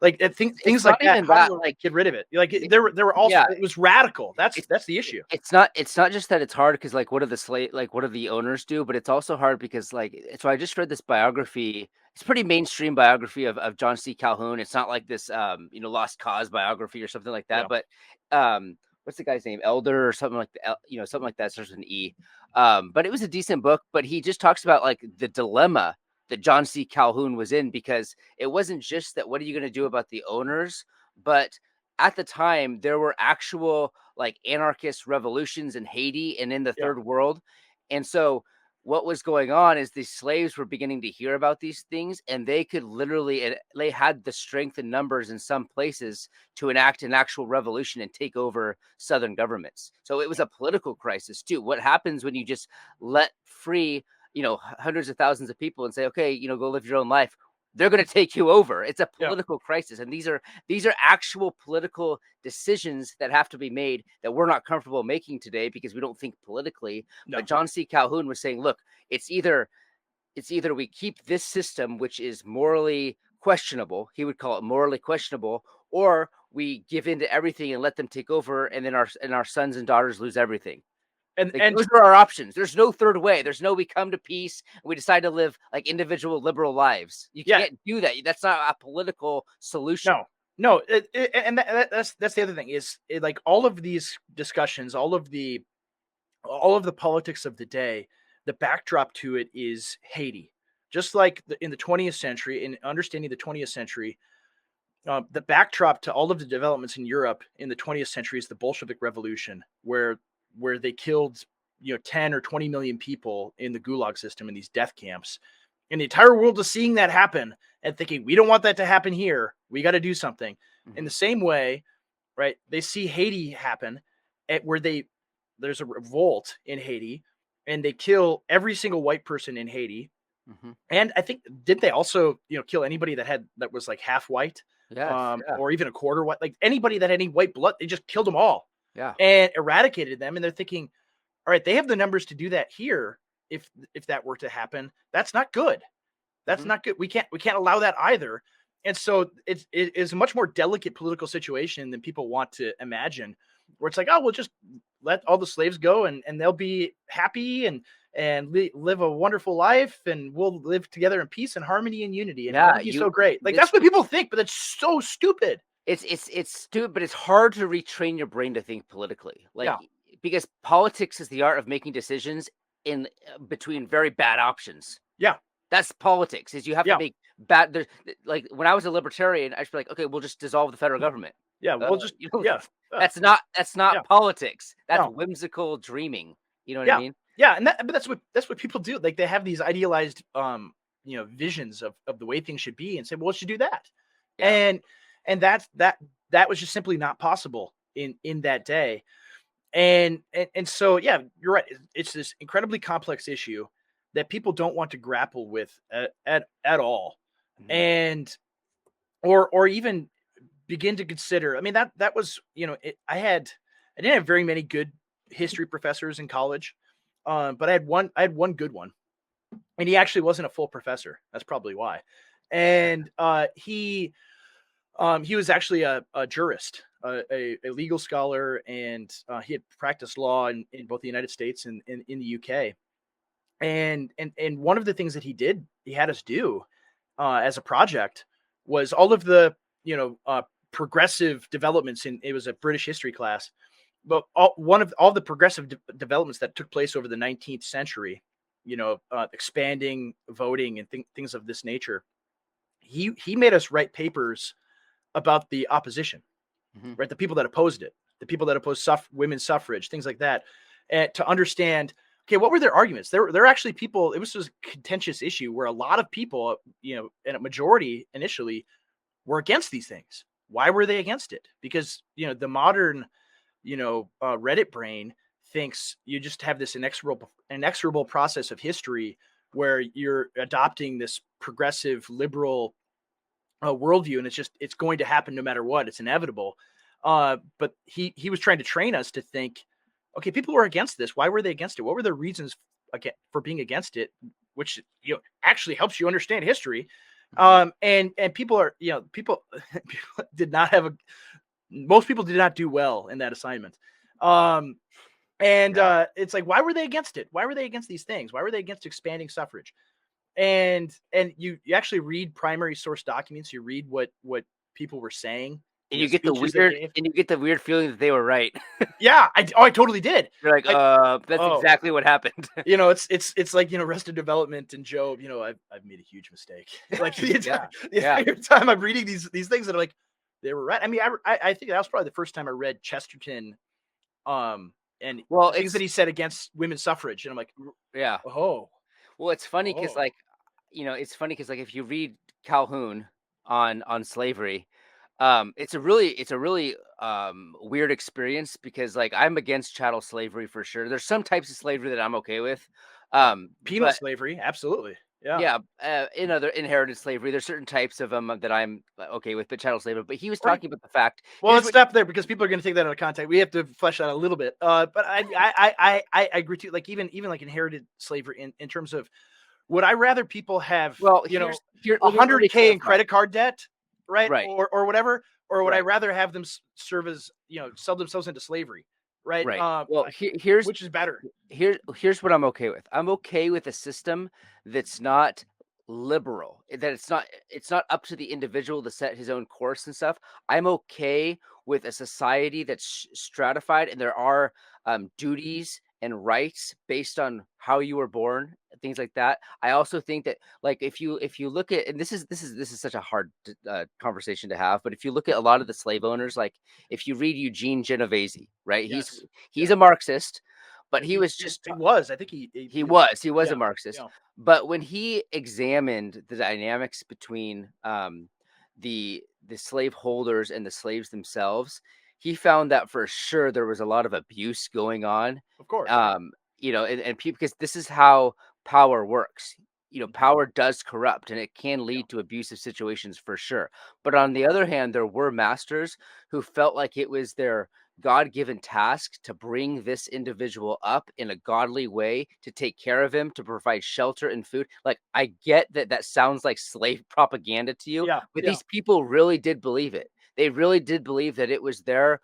like things like that, like get rid of it. Like there were also it was radical. That's the issue. It's not just that it's hard because like what do the owners do, but it's also hard because so I just read this biography. It's a pretty mainstream biography of John C. Calhoun. It's not like this Lost Cause biography or something like that, but what's the guy's name? Elder or something like that, something like that starts with an E. But it was a decent book, but he just talks about like the dilemma that John C. Calhoun was in, because it wasn't just that what are you going to do about the owners, but at the time there were actual like anarchist revolutions in Haiti and in the third world. And so what was going on is the slaves were beginning to hear about these things, and they could literally, they had the strength and numbers in some places to enact an actual revolution and take over Southern governments. So it was a political crisis too. What happens when you just let free, hundreds of thousands of people and say, okay, go live your own life? They're going to take you over. It's a political crisis. And these are actual political decisions that have to be made that we're not comfortable making today because we don't think politically. No. But John C. Calhoun was saying, look, it's either we keep this system, which is morally questionable. He would call it morally questionable, or we give in to everything and let them take over. And then our sons and daughters lose everything. And those are our options. There's no third way. There's no we come to peace and we decide to live like individual liberal lives. You can't do that. That's not a political solution. No. No, and that's the other thing is like all of these discussions, all of the politics of the day, the backdrop to it is Haiti. Just like in the 20th century, in understanding the 20th century, the backdrop to all of the developments in Europe in the 20th century is the Bolshevik Revolution, where they killed 10 or 20 million people in the Gulag system in these death camps, and the entire world is seeing that happen and thinking we don't want that to happen here. We got to do something. In the same way, right? They see Haiti happen, where there's a revolt in Haiti, and they kill every single white person in Haiti. And I think did they also kill anybody that was like half white, Yes. Yeah. or even a quarter white, like anybody that had any white blood? They just killed them all, Yeah. and eradicated them. And they're thinking, all right, they have the numbers to do that here. If that were to happen, that's not good. That's not good. We can't allow that either. And so it is a much more delicate political situation than people want to imagine, where it's like, oh, we'll just let all the slaves go and they'll be happy and live a wonderful life, and we'll live together in peace and harmony and unity, and it'll be so great. Like that's what people think, but it's so stupid. It's stupid, but it's hard to retrain your brain to think politically. Like, because politics is the art of making decisions in between very bad options. Yeah. That's politics. Is you have to make bad. There's like when I was a libertarian, I'd be like, okay, we'll just dissolve the federal government. Yeah, we'll just That's not politics. That's whimsical dreaming. You know what I mean? Yeah, and but that's what people do. Like they have these idealized visions of the way things should be, and say, well, let's just do that. Yeah. And that was just simply not possible in that day. And so yeah, you're right. It's this incredibly complex issue that people don't want to grapple with at all, and or even begin to consider. I mean, that was I didn't have very many good history professors in college, but I had one good one, and he actually wasn't a full professor. That's probably why. And he was actually a jurist, a legal scholar, and he had practiced law in both the United States and in the UK. And one of the things that he had us do as a project was all of the progressive developments it was a British history class, but all the progressive developments that took place over the 19th century, expanding voting and things of this nature. He made us write papers about the opposition, right? The people that opposed it, the people that opposed women's suffrage, things like that, and to understand, okay, what were their arguments? There actually people. It was a contentious issue where a lot of people, and a majority initially, were against these things. Why were they against it? Because the modern, Reddit brain thinks you just have this inexorable process of history where you're adopting this progressive liberal worldview, and it's going to happen no matter what. It's inevitable. But he was trying to train us to think, okay, people were against this. Why were they against it? What were their reasons for being against it? Which actually helps you understand history. And people are people did not have most people did not do well in that assignment. It's like, why were they against it? Why were they against these things? Why were they against expanding suffrage? And you actually read primary source documents. You read what people were saying. And you get the weird feeling that they were right. Yeah, I totally did. You're like, that's exactly what happened. It's like Arrested Development and Job. I've made a huge mistake. Like the entire time I'm reading these things, that I'm like, they were right. I mean, I think that was probably the first time I read Chesterton, and things that he said against women's suffrage, and I'm like, yeah. Oh, well, it's funny because if you read Calhoun on slavery. It's a really weird experience because I'm against chattel slavery for sure. There's some types of slavery that I'm okay with. Penal slavery, absolutely. Yeah. In other inherited slavery, there's certain types of them that I'm okay with, but chattel slavery. But he was talking about the fact. Well, let's stop there because people are going to take that out of context. We have to flesh that out a little bit. But I agree too. Like even like inherited slavery in terms of, would I rather people have 100K in credit card debt? Right. Or whatever, or would I rather have them serve as sell themselves into slavery, right? Here's which is better. Here's what I'm okay with. I'm okay with a system that's not liberal, that it's not up to the individual to set his own course and stuff. I'm okay with a society that's stratified, and there are duties and rights based on how you were born, things like that. I also think that, like, if you look at, and this is such a hard conversation to have, but if you look at a lot of the slave owners, like if you read Eugene Genovese, right? he's Yes. he's Yeah. a Marxist, but he He was he, just he was. I think he was a yeah. Marxist, Yeah. but when he examined the dynamics between the slave holders and the slaves themselves, he found that for sure there was a lot of abuse going on. Of course. Um, and people, because this is how power works. Mhm. Power does corrupt, and it can Yeah. lead to abusive situations for sure. But on the other hand, there were masters who felt like it was their God-given task to bring this individual up in a godly way, to take care of him, to provide shelter and food. Like, I get that that sounds like slave propaganda to you, Yeah. but Yeah. these people really did believe it. They really did believe that it was their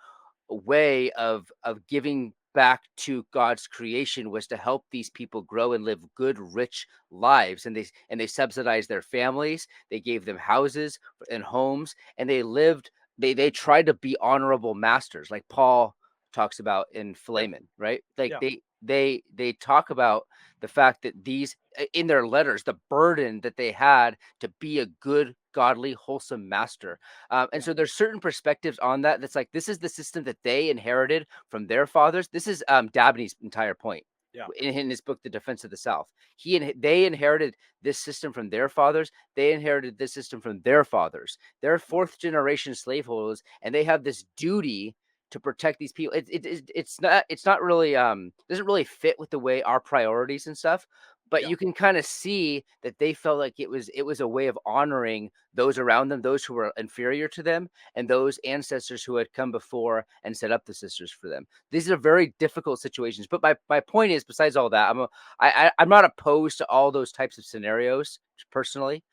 way of giving back to God's creation, was to help these people grow and live good, rich lives. And they subsidized their families. They gave them houses and homes, and they lived. They tried to be honorable masters, like Paul talks about in Yep. Philemon, right? Like Yeah. they talk about the fact that these, in their letters, the burden that they had to be a good, godly, wholesome master. And Yeah. so there's certain perspectives on that. That's like, this is the system that they inherited from their fathers. This is Dabney's entire point Yeah. in his book, The Defense of the South. They inherited this system from their fathers. They inherited this system from their fathers. They're Yeah. fourth generation slaveholders, and they have this duty to protect these people. It's not really doesn't really fit with the way our priorities and stuff. But Yeah. you can kind of see that they felt like it was a way of honoring those around them, those who were inferior to them, and those ancestors who had come before and set up the sisters for them. These are very difficult situations. But my point is, besides all that, I'm not opposed to all those types of scenarios personally.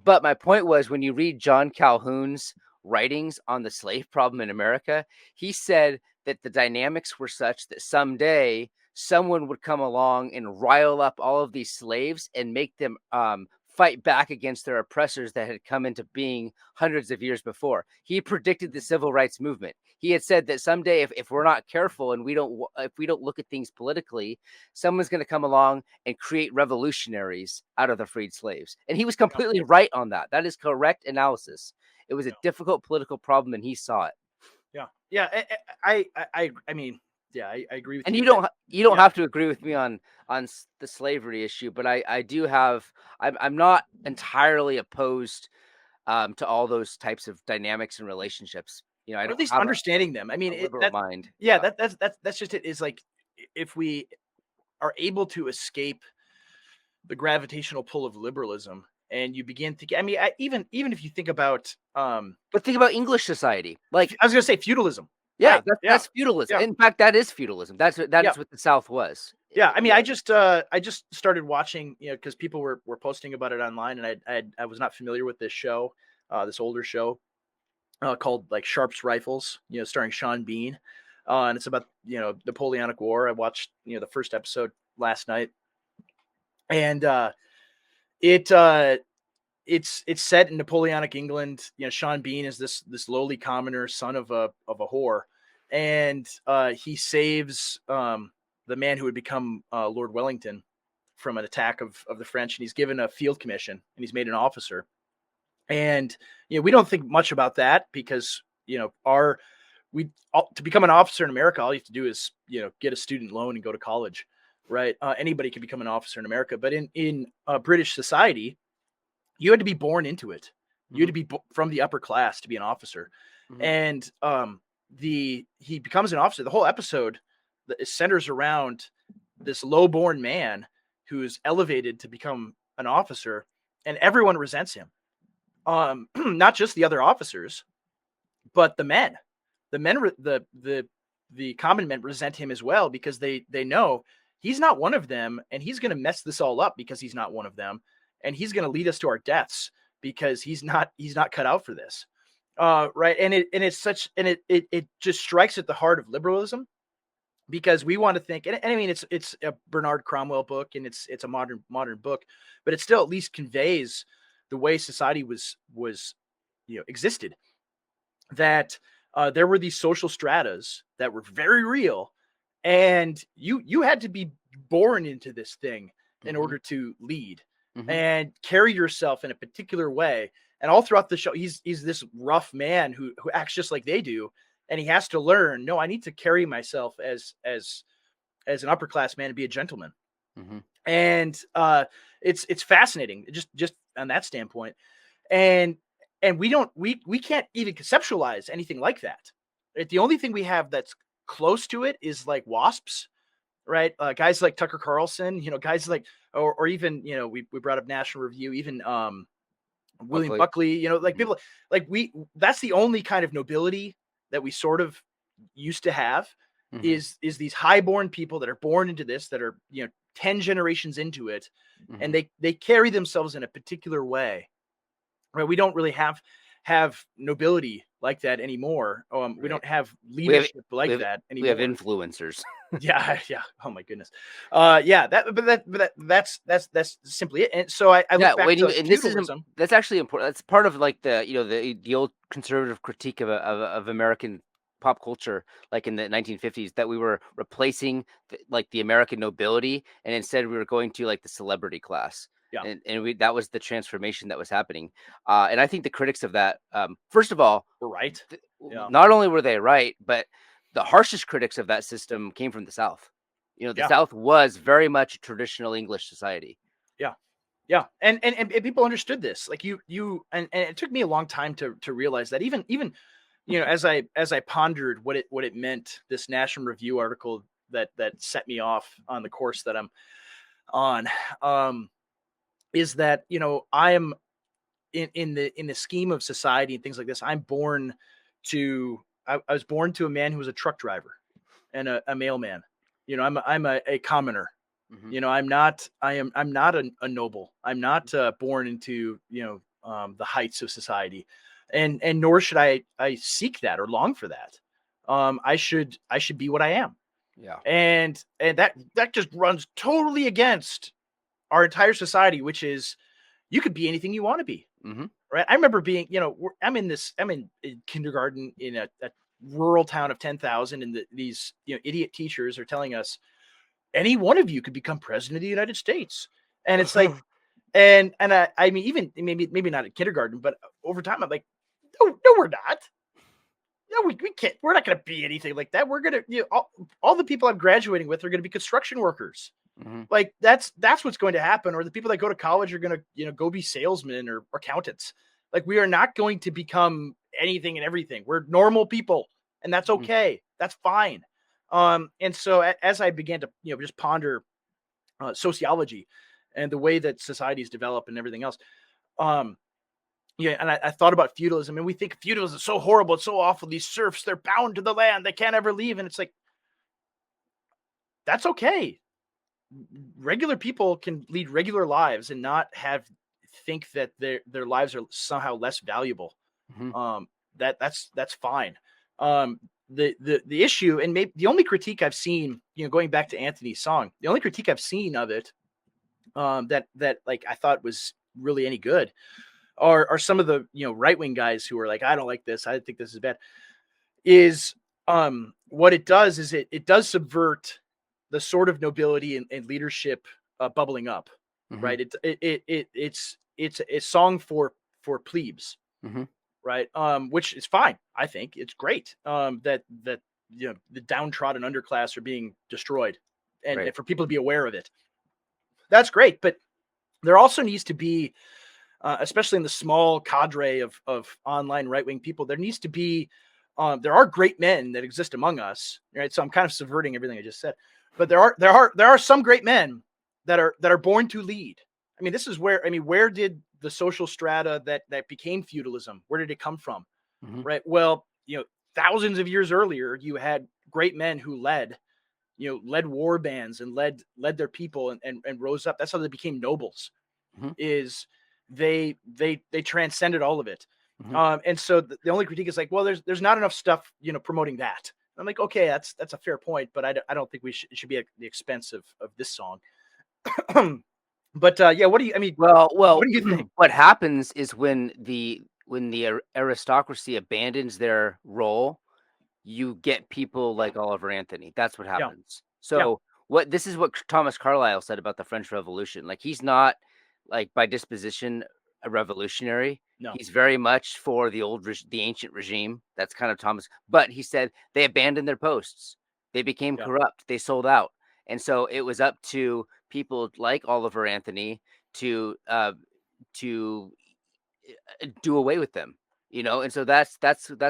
But my point was, when you read John Calhoun's writings on the slave problem in America, he said that the dynamics were such that someday someone would come along and rile up all of these slaves and make them fight back against their oppressors that had come into being hundreds of years before. He predicted the Mhm. civil rights movement. He had said that someday, if we're not careful and if we don't look at things politically, someone's going to come along and create revolutionaries out of the freed slaves. And he was Yeah. completely right on that. That is correct analysis. It was a Yeah. difficult political problem, and he saw it. Yeah. Yeah. I mean, yeah, I agree with And you. you don't Yeah. have to agree with me on the slavery issue, but I do have. I'm not entirely opposed to all those types of dynamics and relationships. I Or at don't least have understanding them. I mean, a it liberal that mind. yeah, Yeah. that's just it. Is like, if we are able to escape the gravitational pull of liberalism, and you begin to get, I mean, even if you think about, But think about English society. Like, I was gonna say feudalism, yeah, right? that's Yeah. feudalism. Yeah. In fact, that is feudalism. That Yeah. is what the South was. Yeah. I mean, I just started watching, because people were posting about it online, and I was not familiar with this show, this older show, called like Sharp's Rifles, starring Sean Bean. And it's about, Napoleonic War. I watched, the first episode last night. And it it's set in Napoleonic England. Sean Bean is this lowly commoner, son of a whore, and he saves the man who would become Lord Wellington from an attack of the French, and he's given a field commission, and he's made an officer. And we don't think much about that, because our we to become an officer in America, all you have to do is get a student loan and go to college, right? Anybody can become an officer in America, but in British society, you had to be born into it. You had Mhm, to be from the upper class to be an officer. mhm. And he becomes an officer. The whole episode centers around this low-born man who's elevated to become an officer, and everyone resents him. Not just the other officers, but the men. The men, the common men resent him as well, because they know he's not one of them, and he's going to mess this all up because he's not one of them, and he's going to lead us to our deaths because he's not cut out for this. Right. And it's such, and it just strikes at the heart of liberalism, because we want to think, and I mean, it's a Bernard Cromwell book, and it's a modern book, but it still at least conveys the way society was existed. That there were these social stratas that were very real, and you had to be born into this thing in Mm-hmm. order to lead Mm-hmm. and carry yourself in a particular way. And all throughout the show, he's this rough man who acts just like they do, and he has to learn. No, I need to carry myself as an upper class man and be a gentleman. Mm-hmm. And it's fascinating just on that standpoint. And we can't even conceptualize anything like that. Right? The only thing we have that's close to it is like wasps, right? Guys like Tucker Carlson, guys like, or even, we brought up National Review, even William Buckley, like people like that's the only kind of nobility that we sort of used to have, Mm-hmm. is these highborn people that are born into this, that are, 10 generations into it, Mm-hmm. and they carry themselves in a particular way. Right? We don't really have nobility like that anymore. We don't have leadership like that anymore. We have influencers. Yeah. Oh my goodness. Yeah. That's simply it. And so I look back to feudalism. That's actually important. That's part of like the old conservative critique of American pop culture, like in the 1950s, that we were replacing the American nobility, and instead we were going to like the celebrity class. Yeah. And that was the transformation that was happening. And I think the critics of that, first of all, were right. Not only were they right, but the harshest critics of that system came from the South. The South was very much a traditional English society. Yeah. And people understood this. Like and it took me a long time to realize that, even as I pondered what it meant, this National Review article that set me off on the course that I'm on, is that, I am in the scheme of society and things like this. I was born to a man who was a truck driver and a mailman. I'm a commoner. Mm-hmm. I'm not a noble. I'm not born into the heights of society, and nor should I seek that or long for that. I should be what I am. Yeah. And that just runs totally against our entire society, which is, you could be anything you want to be. Mm-hmm. Right. I remember being, I'm in kindergarten in a rural town of 10,000, and these idiot teachers are telling us any one of you could become president of the United States. And it's like, and I mean, even maybe not at kindergarten, but over time, I'm like, no, we're not. No, we can't. We're not going to be anything like that. We're going to, all the people I'm graduating with are going to be construction workers. Mm-hmm. Like that's what's going to happen. Or the people that go to college are going to, go be salesmen or accountants. Like, we are not going to become anything and everything. We're normal people, and that's okay. Mm-hmm. That's fine. And so as I began to, just ponder sociology and the way that societies develop and everything else, and I thought about feudalism, and we think feudalism is so horrible, it's so awful. These serfs, they're bound to the land, they can't ever leave. And it's like, that's okay. Regular people can lead regular lives and not think that their lives are somehow less valuable. Mm-hmm. That's fine. The issue, and maybe the only critique I've seen, going back to Anthony's song, the only critique I've seen of it, that like I thought was really any good, are some of the right-wing guys who are like, I don't like this, I think this is bad. Is what it does is it does subvert the sort of nobility and leadership bubbling up, mm-hmm. right? It's a song for plebes. Mm-hmm. Right. Which is fine. I think it's great. That the downtrodden underclass are being destroyed, and for people to be aware of it. That's great. But there also needs to be, especially in the small cadre of online right-wing people, there needs to be, there are great men that exist among us. Right. So I'm kind of subverting everything I just said, but there are some great men that are born to lead. I mean, this is where did the social strata that became feudalism, where did it come from? Mm-hmm. Right. Well, thousands of years earlier, you had great men who led war bands and led their people and rose up. That's how they became nobles. Mm-hmm. Is they transcended all of it. Mm-hmm. And so the only critique is like, well, there's not enough stuff, promoting that. I'm like, okay, that's a fair point, but I don't think it should be at the expense of this song. But yeah, what do you? I mean, what Well, do you think? what happens is when the aristocracy abandons their role, you get people like Oliver Anthony. That's what Yeah, happens. yeah, So this is what Thomas Carlyle said about the French Revolution. Like he's not like by disposition a revolutionary. no, He's very much for the ancient regime. That's kind of Thomas. But he said they abandoned their posts. They became yeah, corrupt. They sold out. And so it was up to people like Oliver Anthony to do away with them, and so that's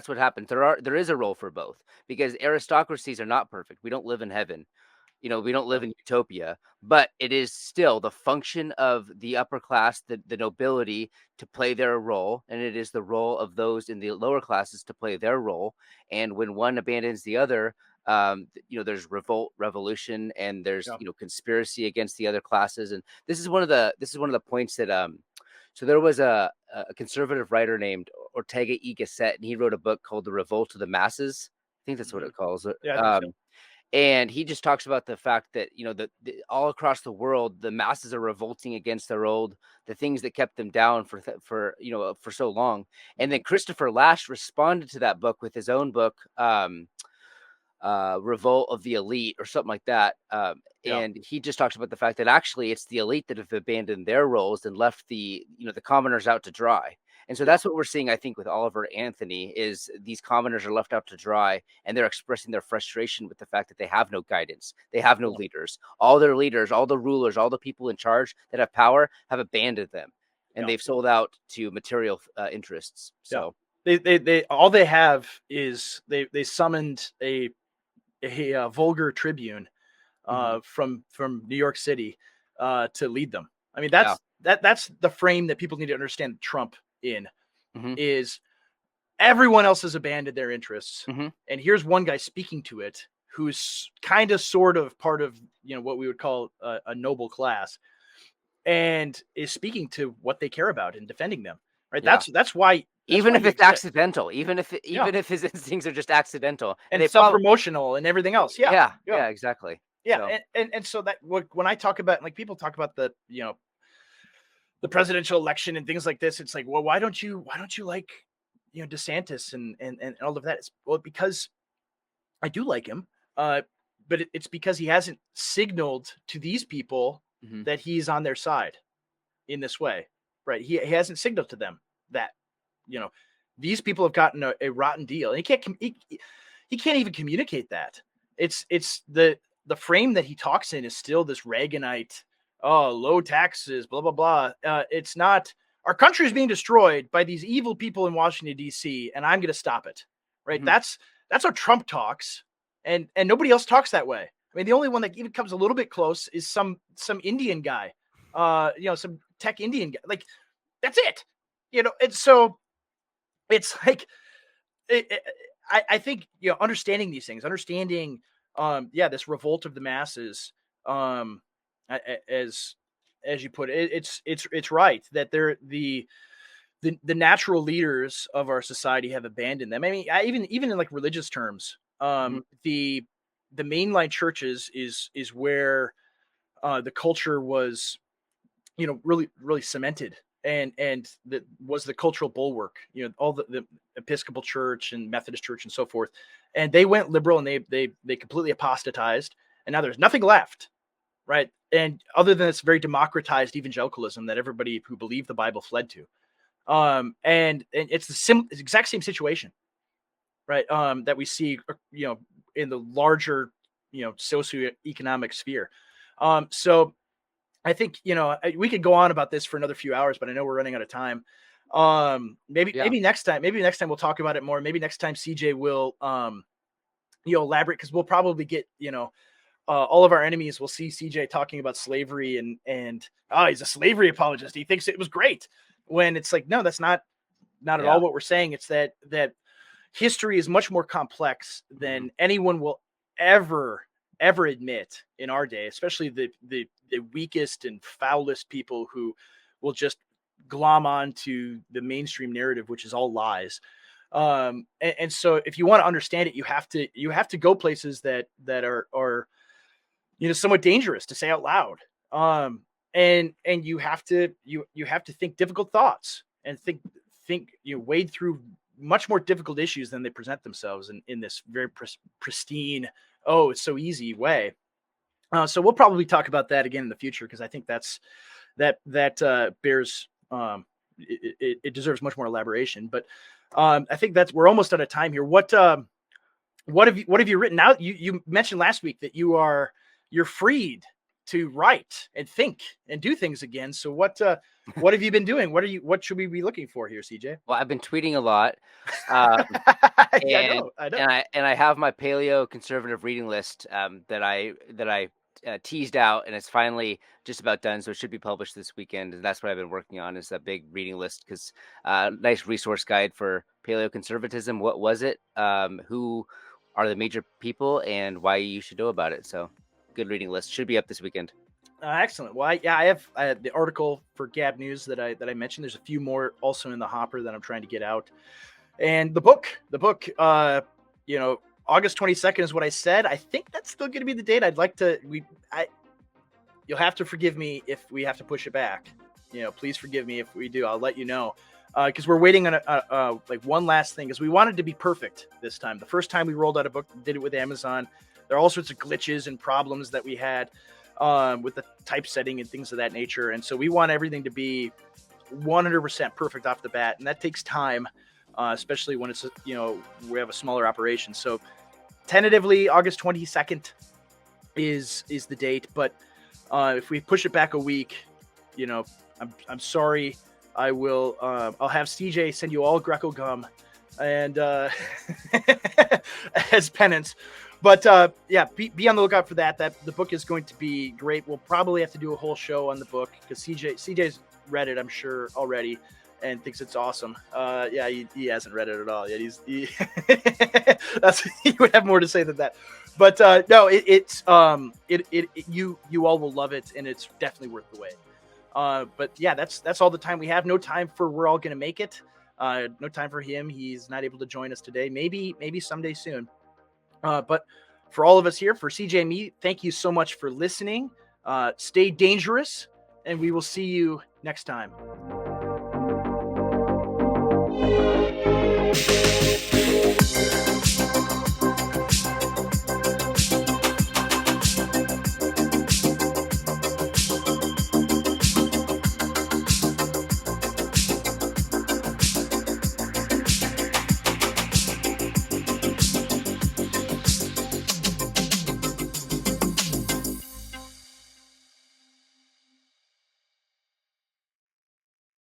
what happens. There is a role for both, because aristocracies are not perfect. We don't live in heaven. We don't live no, in utopia, but it is still the function of the upper class, the nobility, to play their role, and it is the role of those in the lower classes to play their role. And when one abandons the other, there's revolution, and there's yeah, conspiracy against the other classes. And this is one of the points that so there was a conservative writer named Ortega y Gasset, and he wrote a book called The Revolt of the Masses. I think that's what hmm, it calls it. yeah, I think so. And he just talks about the fact that all across the world, the masses are revolting against the things that kept them down for so long. And then Christopher Lasch responded to that book with his own book, Revolt of the Elite or something like that. Yeah, And he just talks about the fact that actually it's the elite that have abandoned their roles and left the commoners out to dry. And so yeah, that's what we're seeing, I think, with Oliver Anthony, is these commoners are left out to dry, and they're expressing their frustration with the fact that they have no guidance. They have no yeah, leaders. All their leaders, all the rulers, all the people in charge that have power have abandoned them, and yeah, they've sold out to material interests. yeah. So, They all they have is they summoned a vulgar tribune mhm, from New York City to lead them. I mean, yeah. that's the frame that people need to understand Trump in, Hmm. is everyone else has abandoned their interests. Hmm. And here's one guy speaking to it who's kind of sort of part of, what we would call a noble class, and is speaking to what they care about and defending them. Right. Yeah. That's why Even if he it's exists. accidental, Yeah. even if his instincts are just accidental, and And they self probably, promotional and everything else. Yeah. yeah, Yeah. yeah, exactly. Yeah. So, And so that when I talk about, like, people talk about the presidential election and things like this, it's like, well, why don't you like, DeSantis and all of that? Well, because I do like him, uh, but it's because he hasn't signaled to these people mhm, that he's on their side in this way, right? He hasn't signaled to them that, you know these people have gotten a rotten deal, and he can't even communicate that. It's the frame that he talks in is still this Reaganite, oh, low taxes, blah blah blah. It's not, our country is being destroyed by these evil people in Washington D.C., and I'm going to stop it. Right? mhm, That's how Trump talks, and nobody else talks that way. I mean, the only one that even comes a little bit close is some Indian guy, some tech Indian guy. Like, that's it. And so it's like, I think, understanding these things, understanding, this revolt of the masses, um, as you put it, it's right that they're the natural leaders of our society have abandoned them. I mean, even in, like, religious terms, mhm, the mainline churches is where the culture was, really really cemented, and that was the cultural bulwark. All the Episcopal Church and Methodist Church and so forth, and they went liberal, and they completely apostatized, and now there's nothing left, right? And other than this very democratized evangelicalism that everybody who believed the Bible fled to, and it's it's exact same situation, right? That we see, in the larger, socioeconomic sphere. So I think, we could go on about this for another few hours, but I know we're running out of time. Maybe yeah, maybe next time we'll talk about it more. Maybe next time CJ will, elaborate, because we'll probably get, all of our enemies will see CJ talking about slavery, and oh, he's a slavery apologist. He thinks it was great, when it's like, no, that's not at all yeah, what we're saying. It's that history is much more complex mhm, than anyone will ever admit in our day, especially the weakest and foulest people who will just glom on to the mainstream narrative, which is all lies. And so if you want to understand it, you have to go places that are somewhat dangerous to say out loud. And you have to think difficult thoughts and think wade through much more difficult issues than they present themselves in this very pristine, oh, it's so easy way. So we'll probably talk about that again in the future, because I think that bears it deserves much more elaboration. But I think we're almost out of time here. What have you written out? You mentioned last week that you're freed to write and think and do things again. So what have you been doing? What should we be looking for here, CJay? Well, I've been tweeting a lot. Yeah, I know. And I have my paleo conservative reading list that I teased out, and it's finally just about done. So it should be published this weekend. And that's what I've been working on, is that big reading list, because nice resource guide for paleo conservatism. What was it? Who are the major people, and why you should know about it? So good reading list, should be up this weekend. Excellent. Well, I have the article for Gab News that I mentioned. There's a few more also in the hopper that I'm trying to get out. And the book, August 22nd is what I said. I think that's still going to be the date. I'd like to, you'll have to forgive me if we have to push it back. Please forgive me if we do. I'll let you know. Because we're waiting on like one last thing, because we wanted to be perfect this time. The first time we rolled out a book, did it with Amazon. There are all sorts of glitches and problems that we had with the typesetting and things of that nature. And so we want everything to be 100% perfect off the bat. And that takes time, especially when it's, we have a smaller operation. So tentatively August 22nd is the date. But if we push it back a week, I'm sorry. I will, I'll have CJay send you all Greco gum and as penance. But be on the lookout for that. The book is going to be great. We'll probably have to do a whole show on the book, because CJay's read it, I'm sure, already, and thinks it's awesome. He hasn't read it at all yet. He would have more to say than that. But no, you all will love it, and it's definitely worth the wait. But yeah, that's all the time we have. No time for We're All Gonna Make It. No time for him. He's not able to join us today. Maybe someday soon. But for all of us here, for CJay and me, thank you so much for listening. Stay dangerous, and we will see you next time.